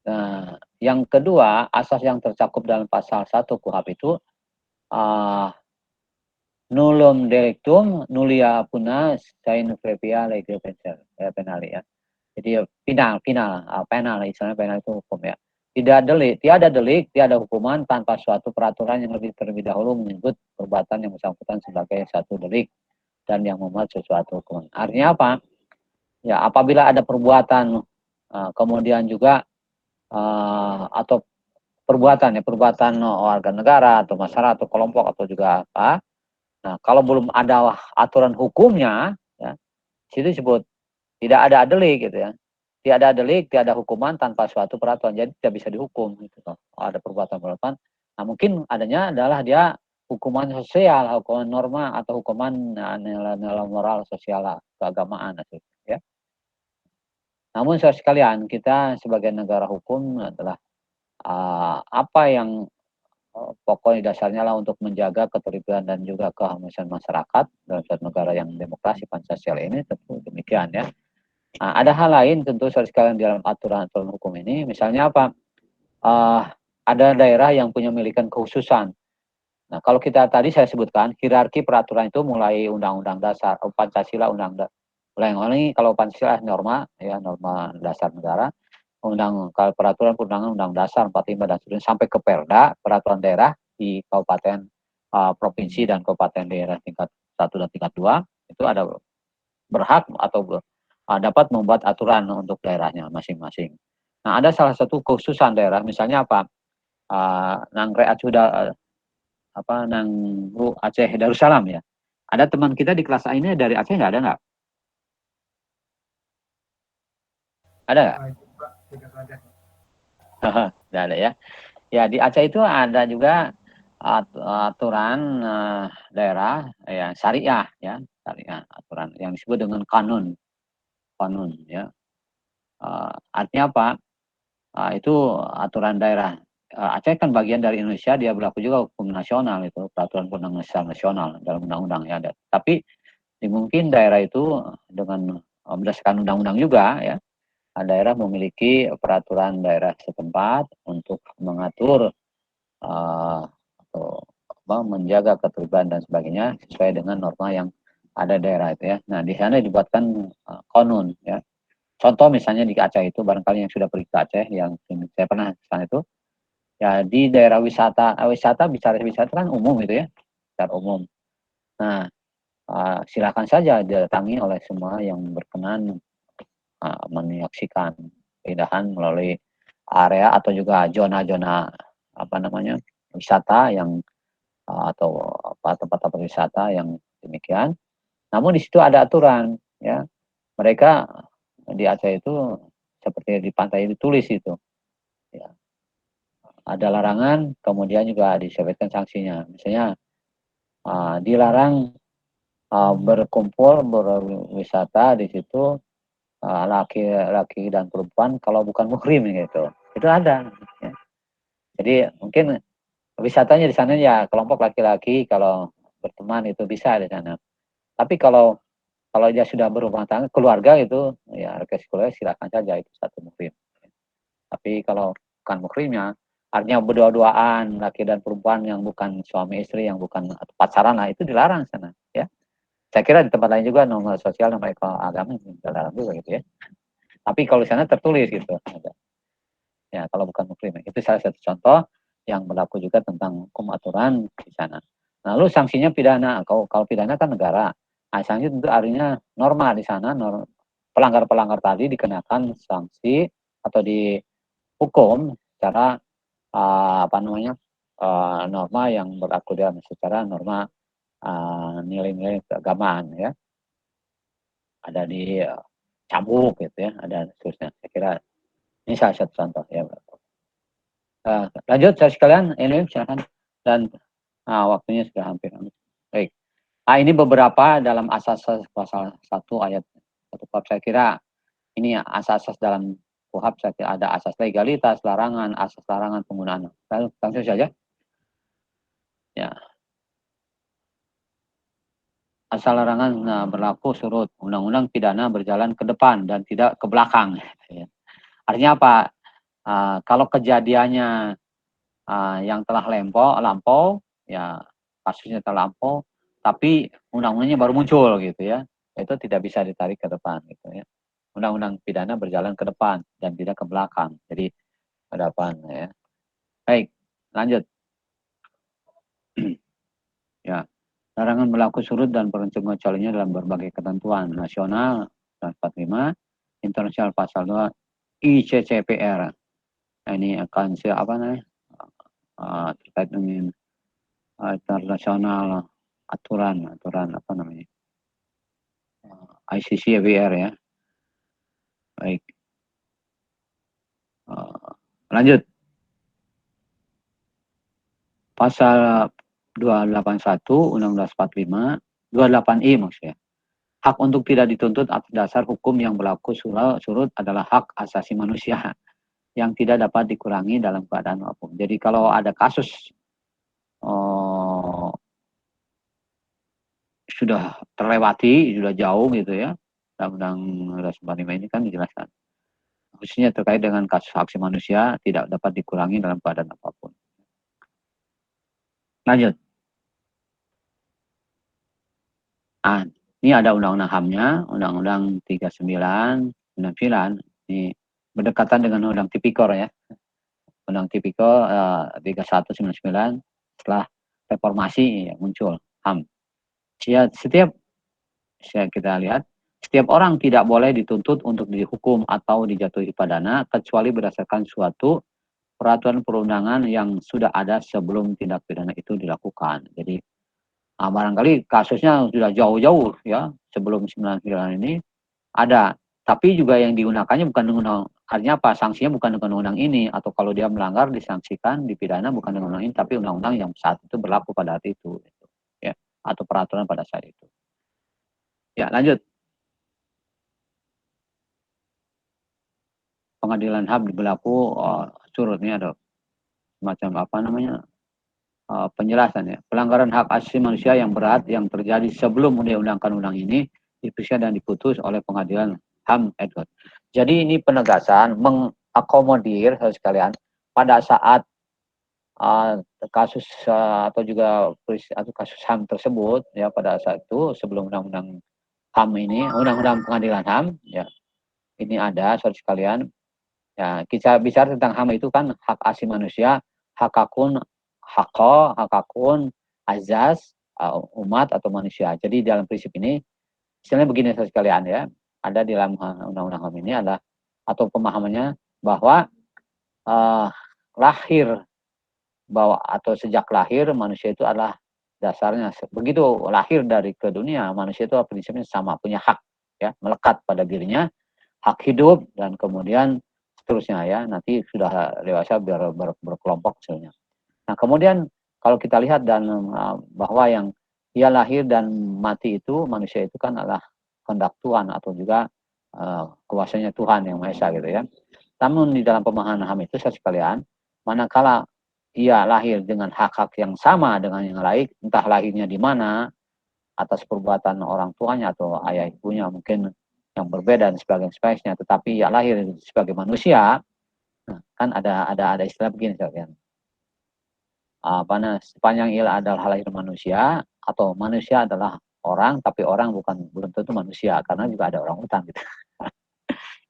Nah, yang kedua, asas yang tercakup dalam pasal 1 KUHP itu nullum delictum nullia puna sine previa lege penali ya. Jadi penal istilahnya penal itu hukum ya. Tiada delik, tiada hukuman tanpa suatu peraturan yang lebih terlebih dahulu menyebut perbuatan yang bersangkutan sebagai satu delik dan yang memuat sesuatu hukuman. Artinya apa? Ya, apabila ada perbuatan kemudian juga atau perbuatan warga negara atau masyarakat atau kelompok atau juga apa. Nah, kalau belum ada aturan hukumnya, ya, situ disebut tidak ada delik gitu ya. Tidak ada delik, tidak ada hukuman tanpa suatu peraturan. Jadi tidak bisa dihukum gitu loh. Ada perbuatan-perbuatan. Nah, mungkin adanya adalah dia hukuman sosial, hukuman norma atau hukuman nilai-nilai moral sosial keagamaan ya. Namun saudara sekalian, kita sebagai negara hukum adalah apa yang pokoknya dasarnya lah untuk menjaga ketertiban dan juga keharmonisan masyarakat dalam suatu negara yang demokrasi Pancasila ini tentu demikian ya. Nah, ada hal lain tentu saudara sekalian dalam aturan-aturan hukum ini, misalnya apa? Ada daerah yang punya milikan kekhususan. Nah, kalau kita tadi saya sebutkan hierarki peraturan itu mulai Undang-Undang Dasar Pancasila, mulai kalau Pancasila norma ya, norma dasar negara, kalau peraturan perundangan Undang Dasar 45 dan seterusnya sampai ke Perda, peraturan daerah di kabupaten, provinsi dan kabupaten daerah tingkat 1 dan tingkat 2 itu ada berhak atau dapat membuat aturan untuk daerahnya masing-masing. Nah, ada salah satu kekhususan daerah, misalnya apa? Nangre Aceh Darussalam ya. Ada teman kita di kelas A ini dari Aceh nggak ada nggak? Ada nggak? Nggak ada ya. Ya di Aceh itu ada juga aturan daerah ya syariah ya, syariah aturan yang disebut dengan kanun ya. Artinya apa? Itu aturan daerah. Aceh kan bagian dari Indonesia, dia berlaku juga hukum nasional itu, peraturan perundang-undangan nasional dalam undang-undang ya ada. Tapi mungkin daerah itu dengan berdasarkan undang-undang juga ya, daerah memiliki peraturan daerah setempat untuk mengatur atau menjaga ketertiban dan sebagainya sesuai dengan norma yang ada daerah itu ya. Nah, di sana dibuatkan konun ya. Contoh misalnya di Aceh itu, barangkali yang sudah pergi ke Aceh, yang saya pernah ke sana itu, ya di daerah wisata bicara wisata kan umum itu ya, secara umum. Nah, silakan saja didatangi oleh semua yang berkenan menyaksikan keindahan melalui area atau juga zona-zona wisata yang atau tempat-tempat wisata yang demikian. Namun di situ ada aturan, ya. Mereka di Aceh itu seperti di pantai ditulis itu, ya. Ada larangan, kemudian juga disebutkan sanksinya. Misalnya dilarang berkumpul berwisata di situ laki-laki dan perempuan kalau bukan muhrim gitu. Itu ada. Ya. Jadi mungkin wisatanya di sana ya kelompok laki-laki kalau berteman itu bisa di sana. Tapi kalau dia sudah berumah tangga, keluarga itu ya keluarga silakan saja itu satu muhrim. Tapi kalau bukan muhrimnya, artinya berdua-duaan laki dan perempuan yang bukan suami istri, yang bukan pacaran lah itu dilarang sana. Ya, saya kira di tempat lain juga norma sosial, norma agama dilarang juga gitu ya. Tapi kalau di sana tertulis gitu. Ya, kalau bukan muhrim. Itu salah satu contoh yang berlaku juga tentang hukum aturan di sana. Lalu sanksinya pidana. Kalau pidana kan negara. Nah, sanksi tentu artinya norma di sana, pelanggar-pelanggar tadi dikenakan sanksi atau dihukum secara norma yang berlaku dalam secara norma nilai-nilai keagamaan ya. Ada di cambuk gitu ya, ada seterusnya. Saya kira ini salah satu contoh ya. Lanjut sekalian, ini silakan. Dan waktunya sudah hampir. Baik. Ini beberapa dalam asas pasal 1 ayat 1 bab. Saya kira ini asas-asas dalam KUHP. Saya kira ada asas legalitas, larangan, asas larangan penggunaan. Langsung saja. Ya. Asal larangan berlaku surut undang-undang pidana berjalan ke depan dan tidak ke belakang. Artinya apa? Kalau kejadiannya yang telah lampau, ya kasusnya telah lampau, tapi undang-undangnya baru muncul gitu ya, itu tidak bisa ditarik ke depan gitu ya. Undang-undang pidana berjalan ke depan dan tidak ke belakang, jadi ke depan ya. Baik, lanjut. Ya, larangan berlaku surut dan pengecualiannya dalam berbagai ketentuan nasional 45, internasional pasal 2 ICCPR. Ini akan terkait dengan internasional aturan ICCPR ya. Baik. Lanjut. Pasal 281 Undang-Undang 45, 28I maksudnya. Hak untuk tidak dituntut atas dasar hukum yang berlaku surut adalah hak asasi manusia yang tidak dapat dikurangi dalam keadaan apapun. Jadi kalau ada kasus sudah terlewati, sudah jauh gitu ya, Undang-Undang 45 ini kan dijelaskan. Khususnya terkait dengan kasus hak asasi manusia tidak dapat dikurangi dalam keadaan apapun. Lanjut. Ini ada undang-undang HAM-nya, Undang-Undang 3999. Ini berdekatan dengan Undang Tipikor ya. Undang Tipikor 3199 setelah reformasi ya, muncul HAM. Ya, kita lihat, setiap orang tidak boleh dituntut untuk dihukum atau dijatuhi pidana kecuali berdasarkan suatu peraturan perundangan yang sudah ada sebelum tindak pidana itu dilakukan. Jadi barangkali kasusnya sudah jauh-jauh ya, sebelum 99 ini ada, tapi juga yang digunakannya bukan undang-undang, artinya apa? Sanksinya bukan dengan undang-undang ini, atau kalau dia melanggar disanksikan, dipidana bukan dengan undang-undang ini, tapi undang-undang yang saat itu berlaku pada saat itu, gitu, ya, atau peraturan pada saat itu. Ya, lanjut. Pengadilan HAM berlaku surut ini ada semacam penjelasan ya. Pelanggaran hak asasi manusia yang berat yang terjadi sebelum undang-undang ini diperiksa dan diputus oleh pengadilan HAM Edward. Jadi ini penegasan mengakomodir sekalian pada saat kasus atau juga kasus HAM tersebut ya, pada saat itu sebelum undang-undang HAM ini, undang-undang pengadilan HAM ya, ini ada sekalian ya, kita bicara tentang HAM itu kan hak asasi manusia, hak akun azas umat atau manusia. Jadi dalam prinsip ini, misalnya begini sekalian ya, ada di dalam undang-undang HAM ini adalah atau pemahamannya bahwa lahir bahwa atau sejak lahir manusia itu adalah dasarnya begitu lahir dari ke dunia manusia itu prinsipnya sama punya hak ya melekat pada dirinya hak hidup dan kemudian seterusnya ya nanti sudah dewasa berkelompok sebenarnya. Nah kemudian kalau kita lihat dan bahwa yang ia lahir dan mati itu manusia itu kan adalah kehendak Tuhan atau juga kuasanya Tuhan yang Maha Esa gitu ya. Namun di dalam pemahaman HAM itu sekalian manakala ia lahir dengan hak-hak yang sama dengan yang lain, entah lahirnya di mana, atas perbuatan orang tuanya atau ayah ibunya mungkin yang berbeda dan sebagainya, tetapi ia lahir sebagai manusia, nah, kan ada istilah begini sekalian. Sepanjang ia adalah lahir manusia atau manusia adalah orang, tapi orang belum tentu manusia karena juga ada orang hutan gitu,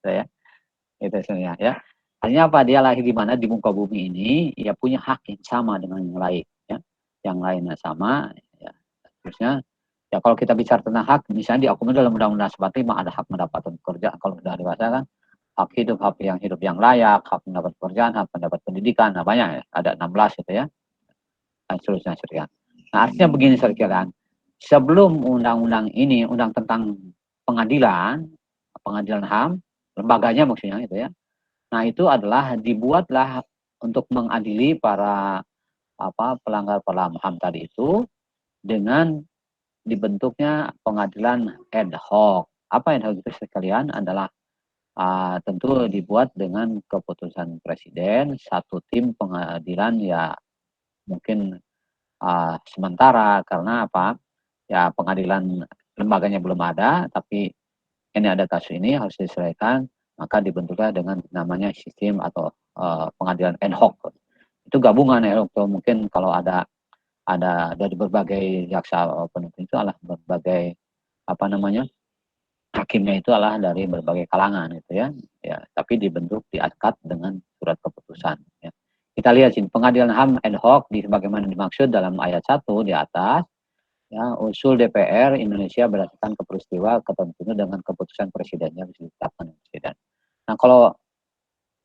gitu ya. Itu sebenarnya ya. Artinya apa? Dia lahir di mana di muka bumi ini, ia punya hak yang sama dengan yang lain, ya. Yang lainnya sama, ya. Terusnya, ya kalau kita bicara tentang hak, misalnya diakomodir dalam Undang-Undang 45 ada hak mendapatkan pekerjaan kalau sudah dewasa kan, hak hidup yang layak, hak mendapat pekerjaan, hak mendapat pendidikan, nah banyak ya, ada 16 gitu ya, dan seterusnya. Nah artinya begini sekalian, sebelum undang-undang ini, undang tentang pengadilan HAM, lembaganya maksudnya itu ya. Nah, itu adalah dibuatlah untuk mengadili para pelanggar HAM tadi itu dengan dibentuknya pengadilan ad hoc. Apa ad hoc itu sekalian adalah tentu dibuat dengan keputusan presiden, satu tim pengadilan ya mungkin sementara karena apa? Ya pengadilan lembaganya belum ada, tapi ini ada kasus ini harus diselesaikan, maka dibentuklah dengan namanya sistem atau pengadilan ad hoc. Itu gabungan ad hoc. Mungkin kalau ada dari berbagai jaksa penuntut itu adalah berbagai hakimnya itu adalah dari berbagai kalangan gitu ya. Ya, tapi dibentuk diangkat dengan surat keputusan ya. Kita lihat sini pengadilan HAM ad hoc di sebagaimana dimaksud dalam ayat 1 di atas. Ya, usul DPR Indonesia berdasarkan peristiwa ketentunya dengan keputusan presidennya bisa ditetapkan presiden. Nah, kalau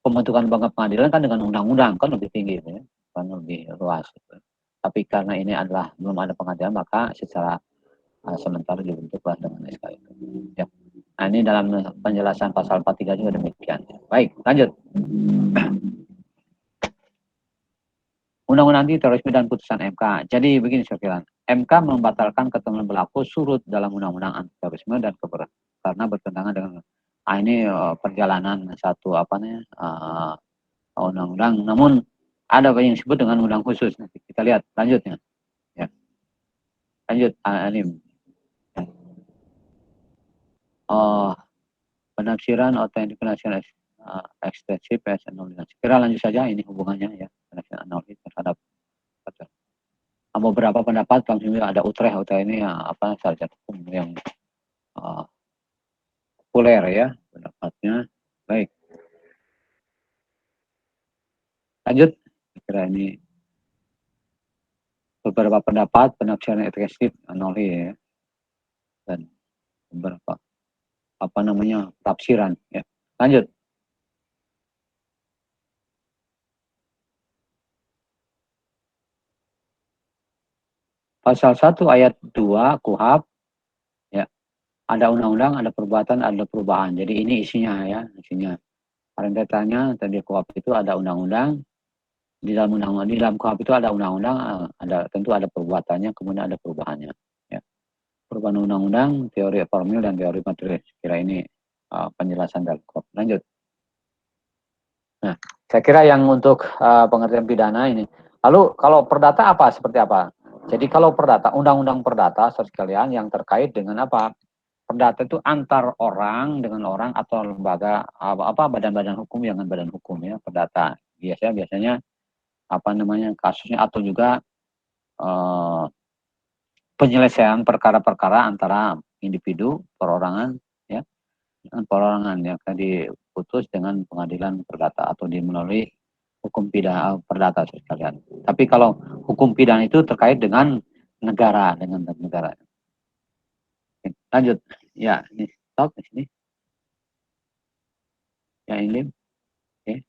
pembentukan lembaga pengadilan kan dengan undang-undang kan lebih tinggi ya, kan lebih luas. Gitu. Tapi karena ini adalah belum ada pengadilan maka secara sementara dibentuklah dengan SK itu. Ya. Nah, ini dalam penjelasan pasal 43 juga demikian. Baik, lanjut. Undang-undang anti terorisme dan putusan MK. Jadi begini sekalian, MK membatalkan ketentuan berlaku surut dalam undang-undang anti terorisme dan karena bertentangan dengan ini perjalanan satu undang-undang. Namun ada yang disebut dengan undang khusus. Nanti kita lihat lanjutnya. Ya. Lanjut Anim. Penafsiran autentikasi ekstensif kira lanjut saja ini hubungannya ya penafsiran analisis terhadap beberapa pendapat kami ada Utrecht ini sarjana hukum yang populer ya pendapatnya. Baik, lanjut. Kira ini beberapa pendapat penafsiran ekstensif analisis ya, dan beberapa tafsiran ya. Lanjut. Pasal 1 ayat 2 KUHP ya. Ada undang-undang, ada perbuatan, ada perubahan. Jadi ini isinya ya, isinya. Rentetannya tadi KUHP itu ada undang-undang, di dalam KUHP itu ada undang-undang, tentu ada perbuatannya, kemudian ada perubahannya. Ya. Perubahan undang-undang, teori formil dan teori material. Kira ini penjelasan dari KUHP. Lanjut. Nah, saya kira yang untuk pengertian pidana ini. Lalu kalau perdata apa? Seperti apa? Jadi kalau perdata, undang-undang perdata sekalian yang terkait dengan apa? Perdata itu antar orang dengan orang atau lembaga badan-badan hukum dengan badan hukum ya perdata. Biasanya kasusnya atau juga penyelesaian perkara-perkara antara individu perorangan ya dengan perorangan yang diputus dengan pengadilan perdata atau melalui hukum pidana perdata sekalian. Tapi kalau hukum pidana itu terkait dengan negara. Lanjut. Ya, ini stop di sini. Ya ini. Oke.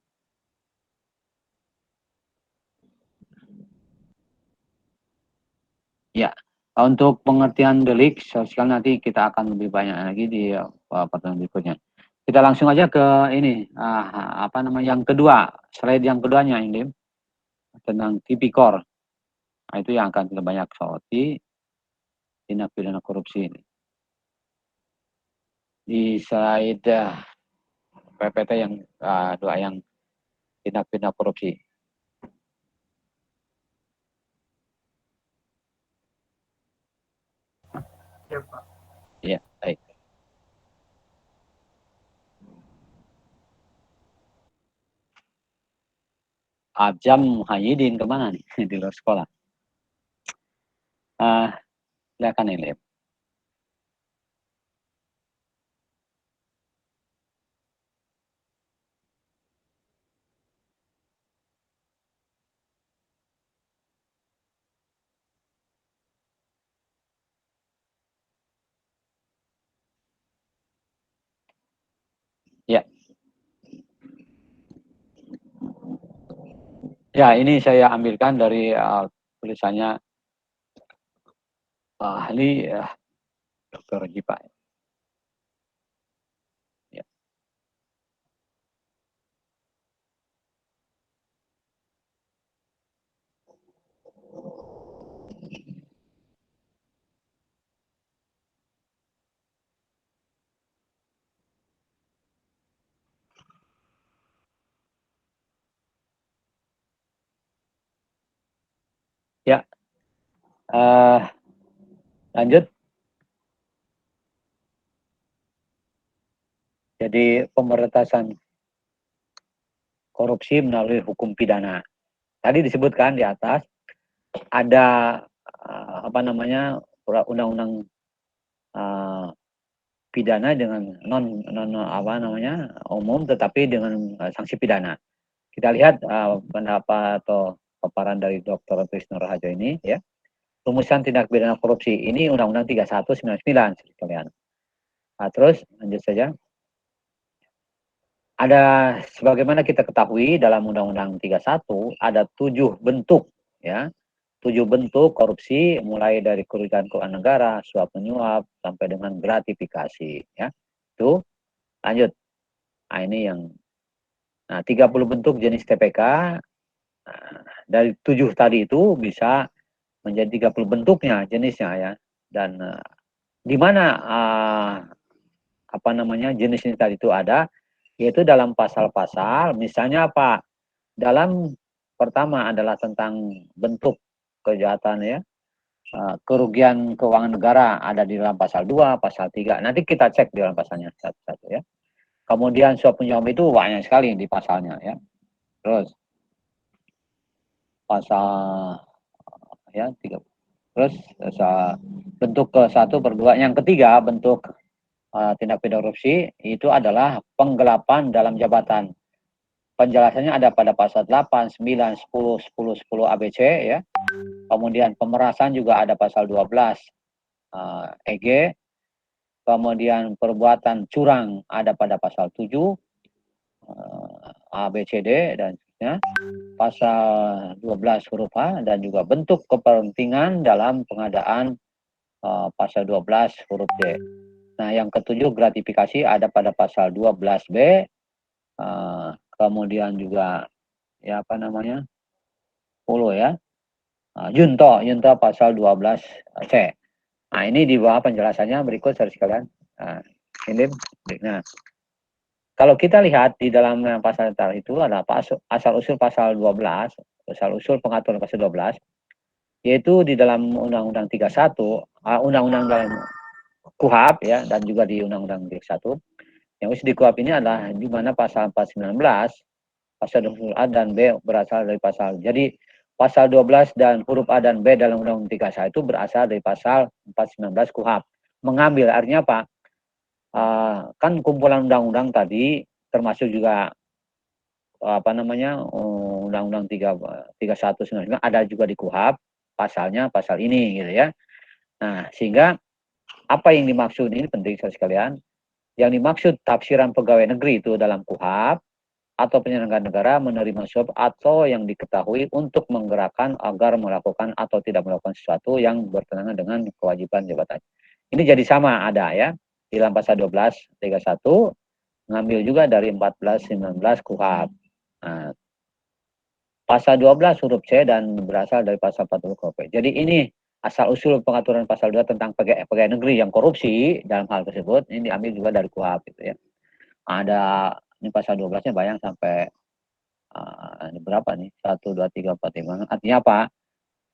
Ya, untuk pengertian delik sosial nanti kita akan lebih banyak lagi di pertemuan berikutnya. Kita langsung aja ke ini, apa namanya yang kedua, slide yang keduanya ini tentang tipikor. Nah, itu yang akan kita banyak soroti tindak pidana korupsi ini. Di slide PPT yang dua yang tindak pidana korupsi. Ya, Pak. Ya, baik. Abjam Muhyiddin kemana nih di luar sekolah? Silakan ini. Ya. Ya, ini saya ambilkan dari tulisannya ahli Dr. Jipa. Ya. Ya. Lanjut. Jadi pemberantasan korupsi melalui hukum pidana. Tadi disebutkan di atas ada apa namanya undang-undang pidana dengan non apa namanya umum, tetapi dengan sanksi pidana. Kita lihat pendapat atau paparan dari Dr. Trisno Rahajo ini, ya. Rumusan tindak pidana korupsi ini Undang-Undang 3199 sekalian. Nah, terus lanjut saja. Ada sebagaimana kita ketahui dalam Undang-Undang 31 ada 7 bentuk, ya. 7 bentuk korupsi, mulai dari kerugian keuangan negara, suap menyuap, sampai dengan gratifikasi, ya. Itu lanjut. Nah, ini yang 30 bentuk jenis TPK. Dari 7 tadi itu bisa menjadi 30 bentuknya jenisnya, ya. Dan di mana apa namanya jenis ini tadi itu ada, yaitu dalam pasal-pasal, misalnya apa? Dalam pertama adalah tentang bentuk kejahatan, ya. Kerugian keuangan negara ada di dalam pasal 2, pasal 3. Nanti kita cek di dalam pasalnya satu-satu, ya. Kemudian suap menyuap itu banyak sekali di pasalnya, ya. Terus pasal ya 3. Terus bentuk ke-1/2. Yang ketiga bentuk tindak pidana korupsi itu adalah penggelapan dalam jabatan. Penjelasannya ada pada pasal 8, 9, 10, 10, 10 ABC, ya. Kemudian pemerasan juga ada pasal 12 EG. Kemudian perbuatan curang ada pada pasal 7 ABCD dan seterusnya. Pasal 12 huruf H, dan juga bentuk kepentingan dalam pengadaan pasal 12 huruf D. Nah, yang ketujuh gratifikasi ada pada pasal 12B. Kemudian juga ya apa namanya 10, ya. Junto pasal 12C. Nah, ini di bawah penjelasannya berikut saudara sekalian. Ini nah, kalau kita lihat di dalam pasal itu ada asal usul pasal 12, asal usul pengaturan pasal 12, yaitu di dalam Undang-Undang 31, Undang-Undang dalam KUHP, ya, dan juga di Undang-Undang 31. Yang di KUHP ini adalah di mana pasal 419, pasal huruf A dan B berasal dari pasal. Jadi pasal 12 dan huruf A dan B dalam Undang-Undang 31 itu berasal dari pasal 419 KUHP. Mengambil artinya apa? Kan kumpulan undang-undang tadi termasuk juga apa namanya Undang-Undang 3199 ada juga di KUHP, pasalnya pasal ini, gitu, ya. Nah, sehingga apa yang dimaksud ini penting sekalian. Yang dimaksud tafsiran pegawai negeri itu dalam KUHP atau penyelenggara negara menerima suap atau yang diketahui untuk menggerakkan agar melakukan atau tidak melakukan sesuatu yang bertentangan dengan kewajiban jabatan. Ini jadi sama ada ya di dalam pasal 12 31 ngambil juga dari 14 19 KUHP. Nah, pasal 12 huruf C dan berasal dari pasal 40 KUHP. Jadi ini asal usul pengaturan pasal 2 tentang pegawai negeri yang korupsi dalam hal tersebut ini diambil juga dari KUHP gitu ya. Ada ini pasal 12-nya bayang sampai berapa nih? 1 2 3 4 5. Artinya apa?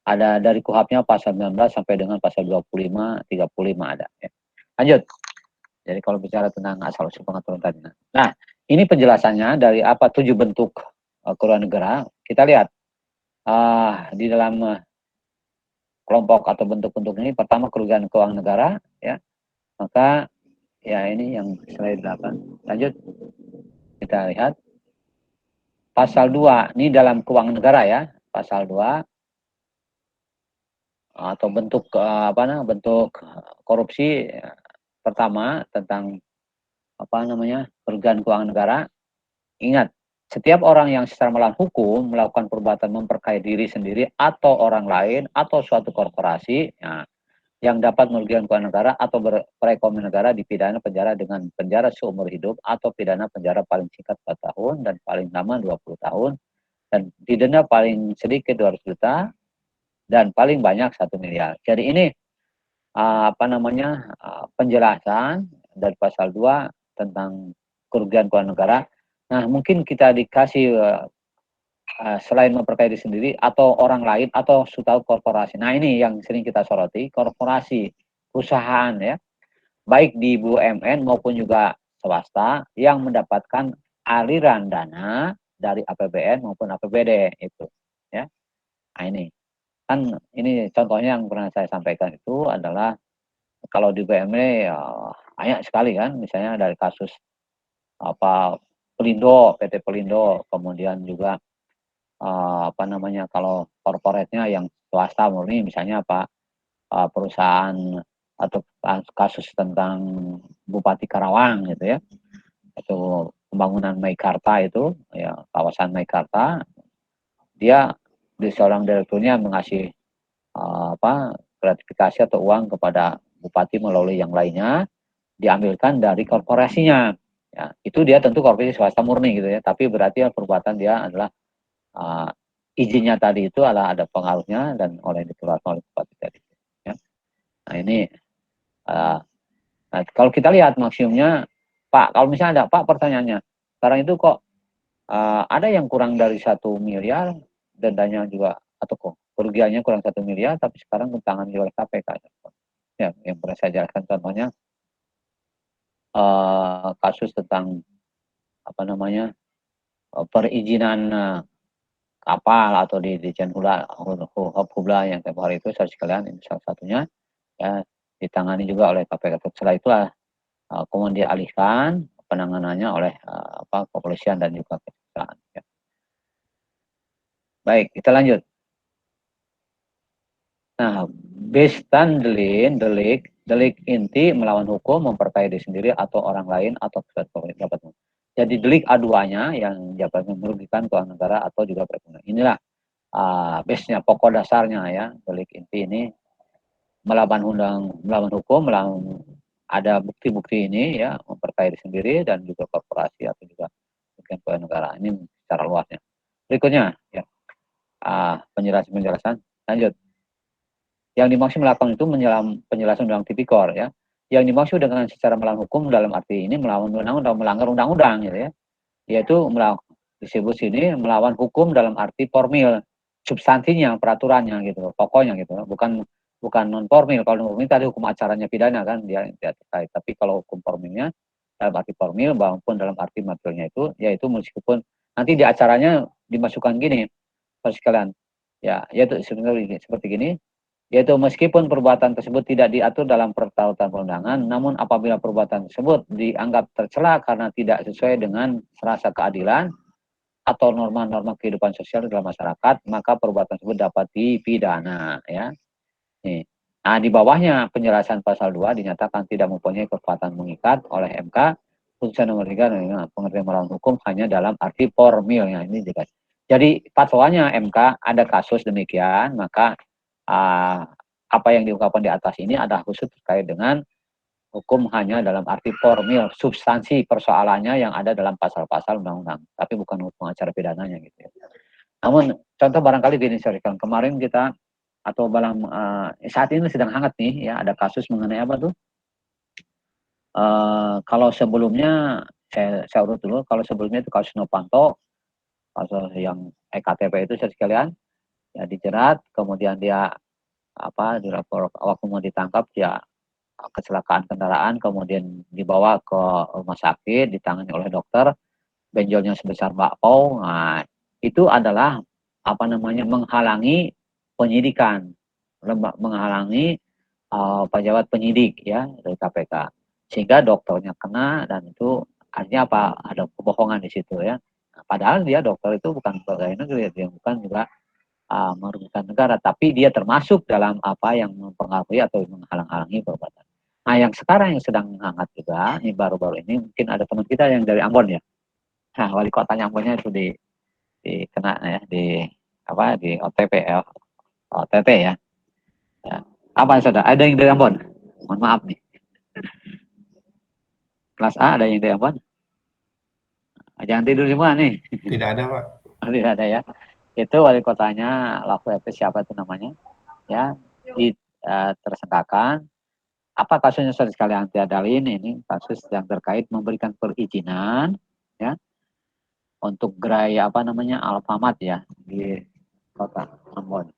Ada dari KUHP-nya pasal 19 sampai dengan pasal 25 35 ada ya. Lanjut. Jadi kalau bicara tentang asal usul pengaturan tadi. Nah, ini penjelasannya dari apa 7 bentuk kerugian negara. Kita lihat di dalam kelompok atau bentuk-bentuk ini pertama kerugian keuangan negara ya. Maka ya ini yang slide 8. Lanjut. Kita lihat pasal 2 ini dalam keuangan negara ya. Pasal 2 atau bentuk bentuk korupsi pertama tentang kerugian keuangan negara. Ingat, setiap orang yang secara melawan hukum melakukan perbuatan memperkaya diri sendiri atau orang lain atau suatu korporasi yang dapat merugikan keuangan negara atau perekonomian negara dipidana penjara dengan penjara seumur hidup atau pidana penjara paling singkat 4 tahun dan paling lama 20 tahun dan didenda paling sedikit 200 juta dan paling banyak 1 miliar. Jadi ini penjelasan dari pasal 2 tentang kerugian keuangan negara. Nah, mungkin kita dikasih selain memperkaya diri sendiri atau orang lain atau suatu korporasi. Nah, ini yang sering kita soroti, korporasi, perusahaan ya, baik di BUMN maupun juga swasta yang mendapatkan aliran dana dari APBN maupun APBD itu ya. Nah, ini contohnya yang pernah saya sampaikan itu adalah kalau di BUMN ya, banyak sekali kan, misalnya dari kasus Pelindo, PT Pelindo, kemudian juga kalau korporatnya yang swasta murni misalnya perusahaan atau kasus tentang Bupati Karawang gitu ya, itu pembangunan Meikarta itu ya, kawasan Meikarta, dia di seorang direkturnya mengasih gratifikasi atau uang kepada bupati melalui yang lainnya diambilkan dari korporasinya ya, itu dia tentu korporasi swasta murni gitu ya, tapi berarti perbuatan dia adalah izinnya tadi itu adalah ada pengaruhnya dan dikeluarkan oleh bupati tadi ya. Nah ini kalau kita lihat maksimumnya Pak, kalau misalnya ada Pak pertanyaannya sekarang itu kok ada yang kurang dari 1 miliar dendanya juga atau kok kerugiannya kurang 1 miliar tapi sekarang ditangani oleh KPK ya, yang pernah saya jelaskan contohnya kasus tentang perizinan kapal atau di Dirjen Hubla yang tempoh hari itu saya sekalian ini salah satunya ya ditangani juga oleh KPK. Setelah itulah kemudian dialihkan penanganannya oleh kepolisian dan juga kejaksaan ya. Baik, kita lanjut. Nah, Bestan delik inti melawan hukum, memperkaya diri sendiri atau orang lain atau dapat. Jadi delik A2-nya yang dapat merugikan keuangan negara atau juga perekonomian. Inilah base-nya, pokok dasarnya ya, delik inti ini melawan hukum, ada bukti-bukti ini ya, memperkaya diri sendiri dan juga korporasi atau juga merugikan keuangan negara. Ini secara luasnya. Berikutnya ya, penjelasan. Lanjut. Yang dimaksud melakukan itu penjelasan dalam tipikor ya. Yang dimaksud dengan secara melawan hukum dalam arti ini melawan undang-undang, melanggar undang-undang gitu ya. Yaitu disebut sini melawan hukum dalam arti formil, substansinya, peraturannya gitu, pokoknya gitu. Bukan non formil. Kalau non formil tadi hukum acaranya pidana kan dia terkait. Tapi kalau hukum formilnya dalam arti formil maupun dalam arti materialnya itu yaitu meskipun nanti di acaranya dimasukkan gini, sekalian. Ya, yaitu seperti gini. Yaitu meskipun perbuatan tersebut tidak diatur dalam peraturan perundangan, namun apabila perbuatan tersebut dianggap tercela karena tidak sesuai dengan rasa keadilan atau norma-norma kehidupan sosial dalam masyarakat, maka perbuatan tersebut dapat dipidana ya. Nih. Nah, di bawahnya penjelasan pasal 2 dinyatakan tidak mempunyai kekuatan mengikat oleh MK. Putusan nomor 3 pengertian melawan hukum hanya dalam arti formilnya ini juga. Jadi fatwanya MK ada kasus demikian, maka apa yang diungkapkan di atas ini adalah khusus terkait dengan hukum hanya dalam arti formil, substansi persoalannya yang ada dalam pasal-pasal undang-undang, tapi bukan hukum acara pidananya gitu ya. Namun contoh barangkali gini, kemarin kita atau saat ini sedang hangat nih ya, ada kasus mengenai apa tuh? Kalau sebelumnya saya urut dulu, kalau sebelumnya itu kasus Novanto, kasus yang EKTP itu sekalian ya dijerat, kemudian dia dilapor waktu mau ditangkap dia kecelakaan kendaraan, kemudian dibawa ke rumah sakit, ditangani oleh dokter, benjolnya sebesar bakpao. Nah, itu adalah menghalangi penyidikan, menghalangi pejabat penyidik ya dari KPK, sehingga dokternya kena, dan itu artinya apa, ada kebohongan di situ ya. Nah, padahal dia dokter itu bukan pegawai negeri, dia bukan juga merugikan negara, tapi dia termasuk dalam apa yang mempengaruhi atau menghalang-halangi perbuatan. Nah, yang sekarang yang sedang hangat juga, ini baru-baru ini mungkin ada teman kita yang dari Ambon ya. Nah, wali kotanya Ambonnya itu kena ya di OTP ya, OTT ya. Ya. Apa saudara? Ada yang dari Ambon? Mohon maaf nih. Kelas A ada yang dari Ambon? Jangan tidur semua nih. Tidak ada, Pak. Tidak ada ya. Itu wali kotanya Laku FP, siapa itu namanya? Ya, tersangkakan. Apa kasusnya sekali anti adalin ini? Kasus yang terkait memberikan perizinan ya untuk gerai Alfamart ya di kota Ambon.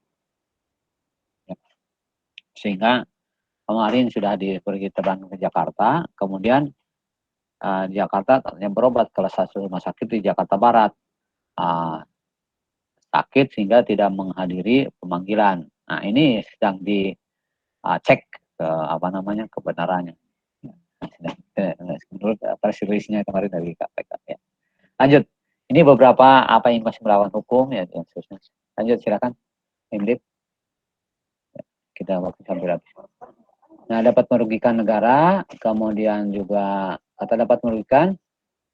Ya. Sehingga kemarin sudah pergi terbang ke Jakarta, kemudian di Jakarta yang berobat ke salah satu rumah sakit di Jakarta Barat, sakit sehingga tidak menghadiri pemanggilan. Nah, ini sedang dicek kebenarannya. Menurut press release-nya kemarin dari KPK ya. Lanjut. Ini beberapa apa yang masih melawan hukum ya, khususnya. Lanjut silakan. Indip. Kita waktu sampai habis. Nah, dapat merugikan negara, kemudian juga kata dapat merugikan,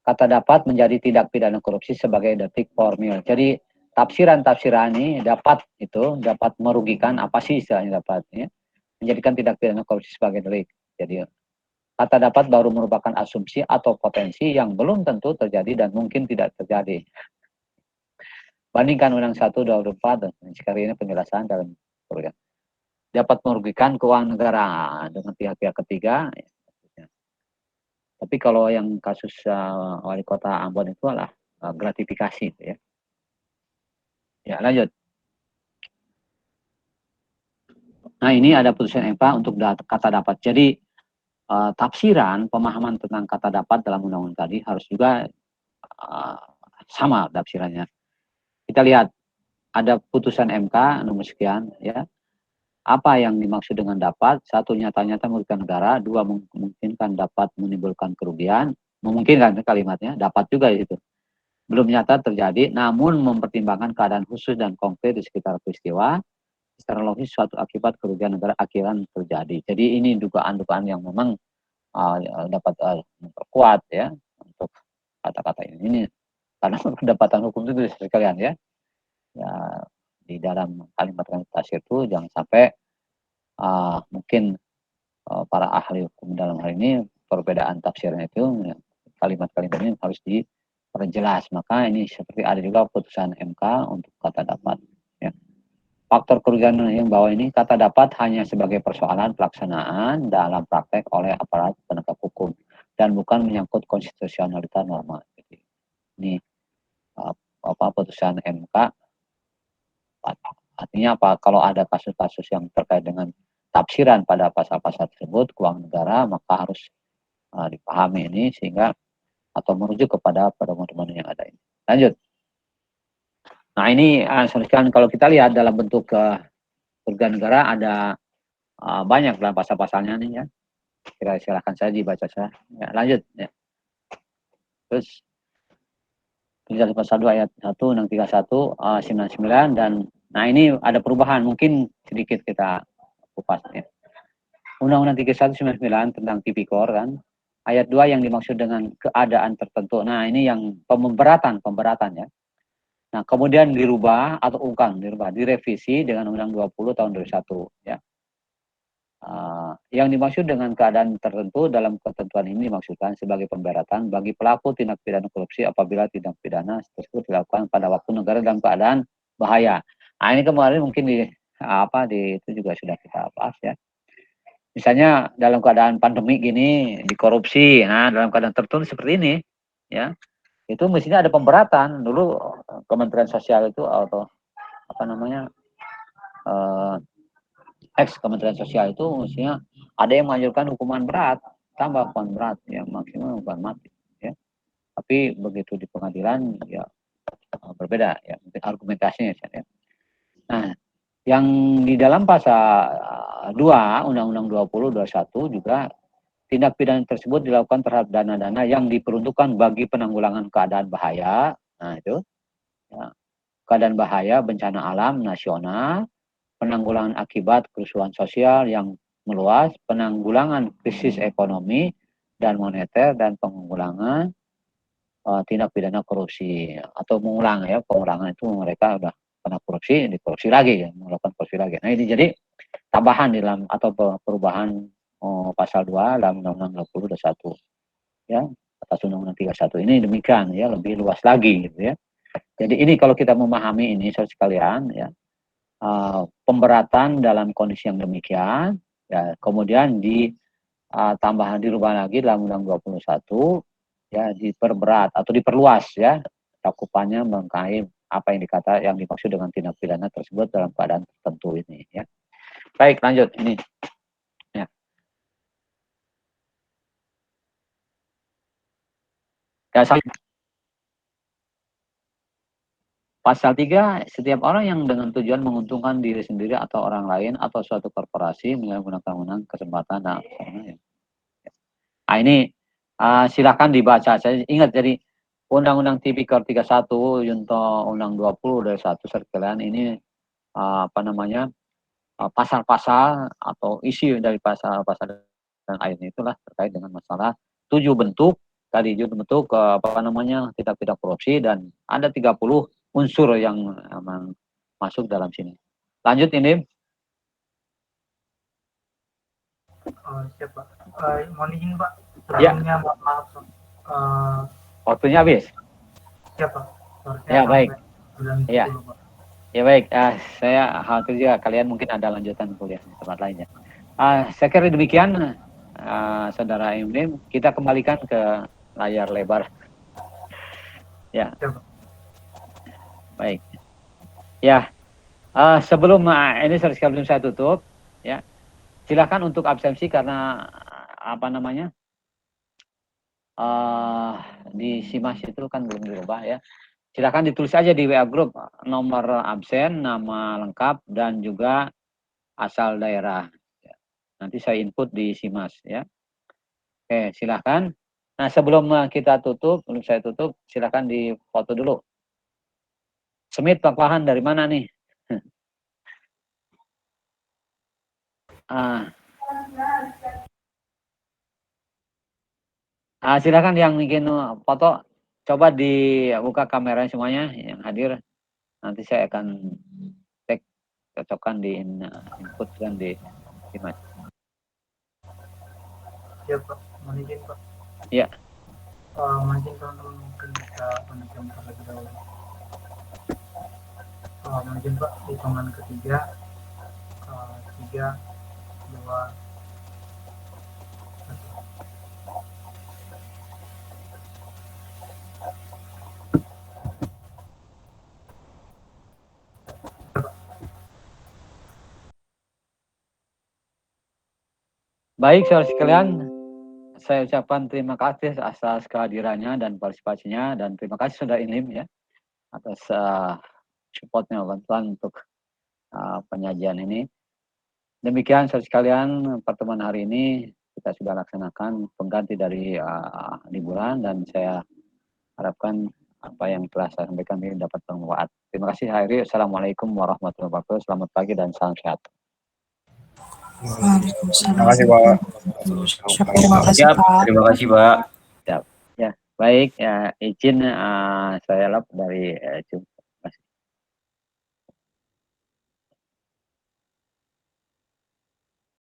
kata dapat menjadi tindak pidana korupsi sebagai delik formil. Jadi tafsiran ini dapat merugikan, apa sih istilahnya dapat ya? Menjadikan tindak pidana korupsi sebagai delik. Jadi kata dapat baru merupakan asumsi atau potensi yang belum tentu terjadi dan mungkin tidak terjadi. Bandingkan Undang 1 2004 dan sekali ini penjelasan dalam program. Dapat merugikan keuangan negara dengan pihak-pihak ketiga. Ya. Tapi kalau yang kasus wali kota Ambon itu adalah gratifikasi ya. Ya, lanjut. Nah, ini ada putusan MK untuk kata dapat. Jadi tafsiran pemahaman tentang kata dapat dalam undang-undang tadi harus juga sama tafsirannya. Kita lihat ada putusan MK nomor sekian ya. Apa yang dimaksud dengan dapat? Satu, nyata-nyata merugikan negara. Dua, memungkinkan dapat menimbulkan kerugian. Memungkinkan kalimatnya, dapat juga itu. Belum nyata terjadi, namun mempertimbangkan keadaan khusus dan konkret di sekitar peristiwa. Secara logis suatu akibat kerugian negara akhiran terjadi. Jadi ini dugaan-dugaan yang memang dapat memperkuat ya untuk kata-kata ini. Karena pendapatan hukum itu sekalian ya. Ya, di dalam kalimat tafsir itu jangan sampai mungkin para ahli hukum dalam hal ini perbedaan tafsirnya itu kalimat-kalimat ini harus diperjelas. Maka ini seperti ada juga putusan MK untuk kata dapat ya. Faktor kerugian yang bawah ini kata dapat hanya sebagai persoalan pelaksanaan dalam praktek oleh aparat penegak hukum dan bukan menyangkut konstitusionalitas norma. Jadi, ini putusan MK. Artinya apa? Kalau ada kasus-kasus yang terkait dengan tafsiran pada pasal-pasal tersebut, keuangan negara, maka harus dipahami ini sehingga atau merujuk kepada pedoman-pedoman yang ada ini. Lanjut. Nah, ini kalau kita lihat dalam bentuk kerugian negara ada banyak dalam pasal-pasalnya nih ya. Silakan saya dibaca saya. Ya, lanjut ya. Terus penjelasan pasal 2 ayat 1 Undang 31 99 dan nah ini ada perubahan, mungkin sedikit kita kupas ya. Undang-Undang 3199 tentang Tipikor kan, ayat 2 yang dimaksud dengan keadaan tertentu. Nah, ini yang pemberatan ya. Nah, kemudian dirubah atau direvisi dengan Undang 20 tahun 2001 ya. Yang dimaksud dengan keadaan tertentu dalam ketentuan ini dimaksudkan sebagai pemberatan bagi pelaku tindak pidana korupsi apabila tindak pidana tersebut dilakukan pada waktu negara dalam keadaan bahaya. Nah, ini kemarin mungkin itu juga sudah kita bahas ya. Misalnya dalam keadaan pandemi gini dikorupsi, nah dalam keadaan tertentu seperti ini ya, itu mestinya ada pemberatan. Dulu Kementerian Sosial itu atau ex Kementerian Sosial itu mestinya ada yang menganjurkan hukuman berat, tambah hukuman berat, yang maksimal hukuman mati. Ya. Tapi begitu di pengadilan ya berbeda ya argumentasinya. Ya. Nah, yang di dalam pasal 2 Undang-Undang 2021 juga tindak pidana tersebut dilakukan terhadap dana-dana yang diperuntukkan bagi penanggulangan keadaan bahaya. Nah, itu ya, keadaan bahaya bencana alam nasional, penanggulangan akibat kerusuhan sosial yang meluas, penanggulangan krisis ekonomi dan moneter, dan penanggulangan tindak pidana korupsi atau pengulangan itu mereka sudah pernah korupsi, dikorupsi lagi, melakukan korupsi lagi. Nah, ini jadi tambahan di dalam atau perubahan pasal 2 dalam Undang-Undang 2021 ya, atas Undang-Undang 31 ini demikian ya, lebih luas lagi gitu ya. Jadi ini kalau kita memahami ini saudara sekalian ya, pemberatan dalam kondisi yang demikian ya, kemudian tambahan dirubah lagi dalam Undang-Undang 21 ya, diperberat atau diperluas ya cakupannya mengenai apa yang dimaksud dengan tindak pidana tersebut dalam keadaan tertentu ini ya. Baik, lanjut ini ya. Pasal 3, setiap orang yang dengan tujuan menguntungkan diri sendiri atau orang lain atau suatu korporasi menggunakan kesempatan. Nah, ini silakan dibaca. Saya ingat jadi Undang-Undang Tipikor 31 junto Undang 20 dari 1 sekalian ini pasal-pasal atau isi dari pasal-pasal dan ayat itulah terkait dengan masalah 7 bentuk tidak korupsi, dan ada 30 unsur yang masuk dalam sini. Lanjut ini. Siap Pak. Mohon izin Pak. Sebelumnya maaf. Waktunya habis. Siap Pak. Ya baik. Ya. Ya baik. Saya khawatir juga kalian mungkin ada lanjutan kuliah di tempat lainnya. Saya kira demikian, Saudara Imrim. Kita kembalikan ke layar lebar. Ya. Baik. Ya. Sebelum ini sebelum saya tutup, ya. Silakan untuk absensi karena di SIMAS itu kan belum dirubah ya. Silakan ditulis aja di WA Group nomor absen, nama lengkap, dan juga asal daerah. Nanti saya input di SIMAS ya. Oke, silakan. Nah, sebelum saya tutup, silakan difoto dulu. Semit Pak Pahan dari mana nih? Silakan yang bikin foto, coba dibuka kameranya semuanya yang hadir. Nanti saya akan cek cocokkan di input dan di SIMAS. Ya Pak, mohon izin Pak. Ya. Mungkin teman-teman mungkin bisa menunjukkan terlebih dahulu. Mungkin Pak, hitungan ketiga, 3, 2, 1. Baik, saudara sekalian, saya ucapkan terima kasih atas kehadirannya dan partisipasinya, dan terima kasih Saudara Imrim ya atas supportnya, bantuan untuk penyajian ini. Demikian saudara sekalian, pertemuan hari ini kita sudah laksanakan pengganti dari liburan, dan saya harapkan apa yang telah saya sampaikan ini dapat bermanfaat. Terima kasih. Assalamualaikum warahmatullahi wabarakatuh. Selamat pagi dan salam sehat. Waalaikumsalam. Terima kasih, Pak. Terima kasih, Siap, Pak. terima kasih Pak. Ya, baik ya izin saya Lap dari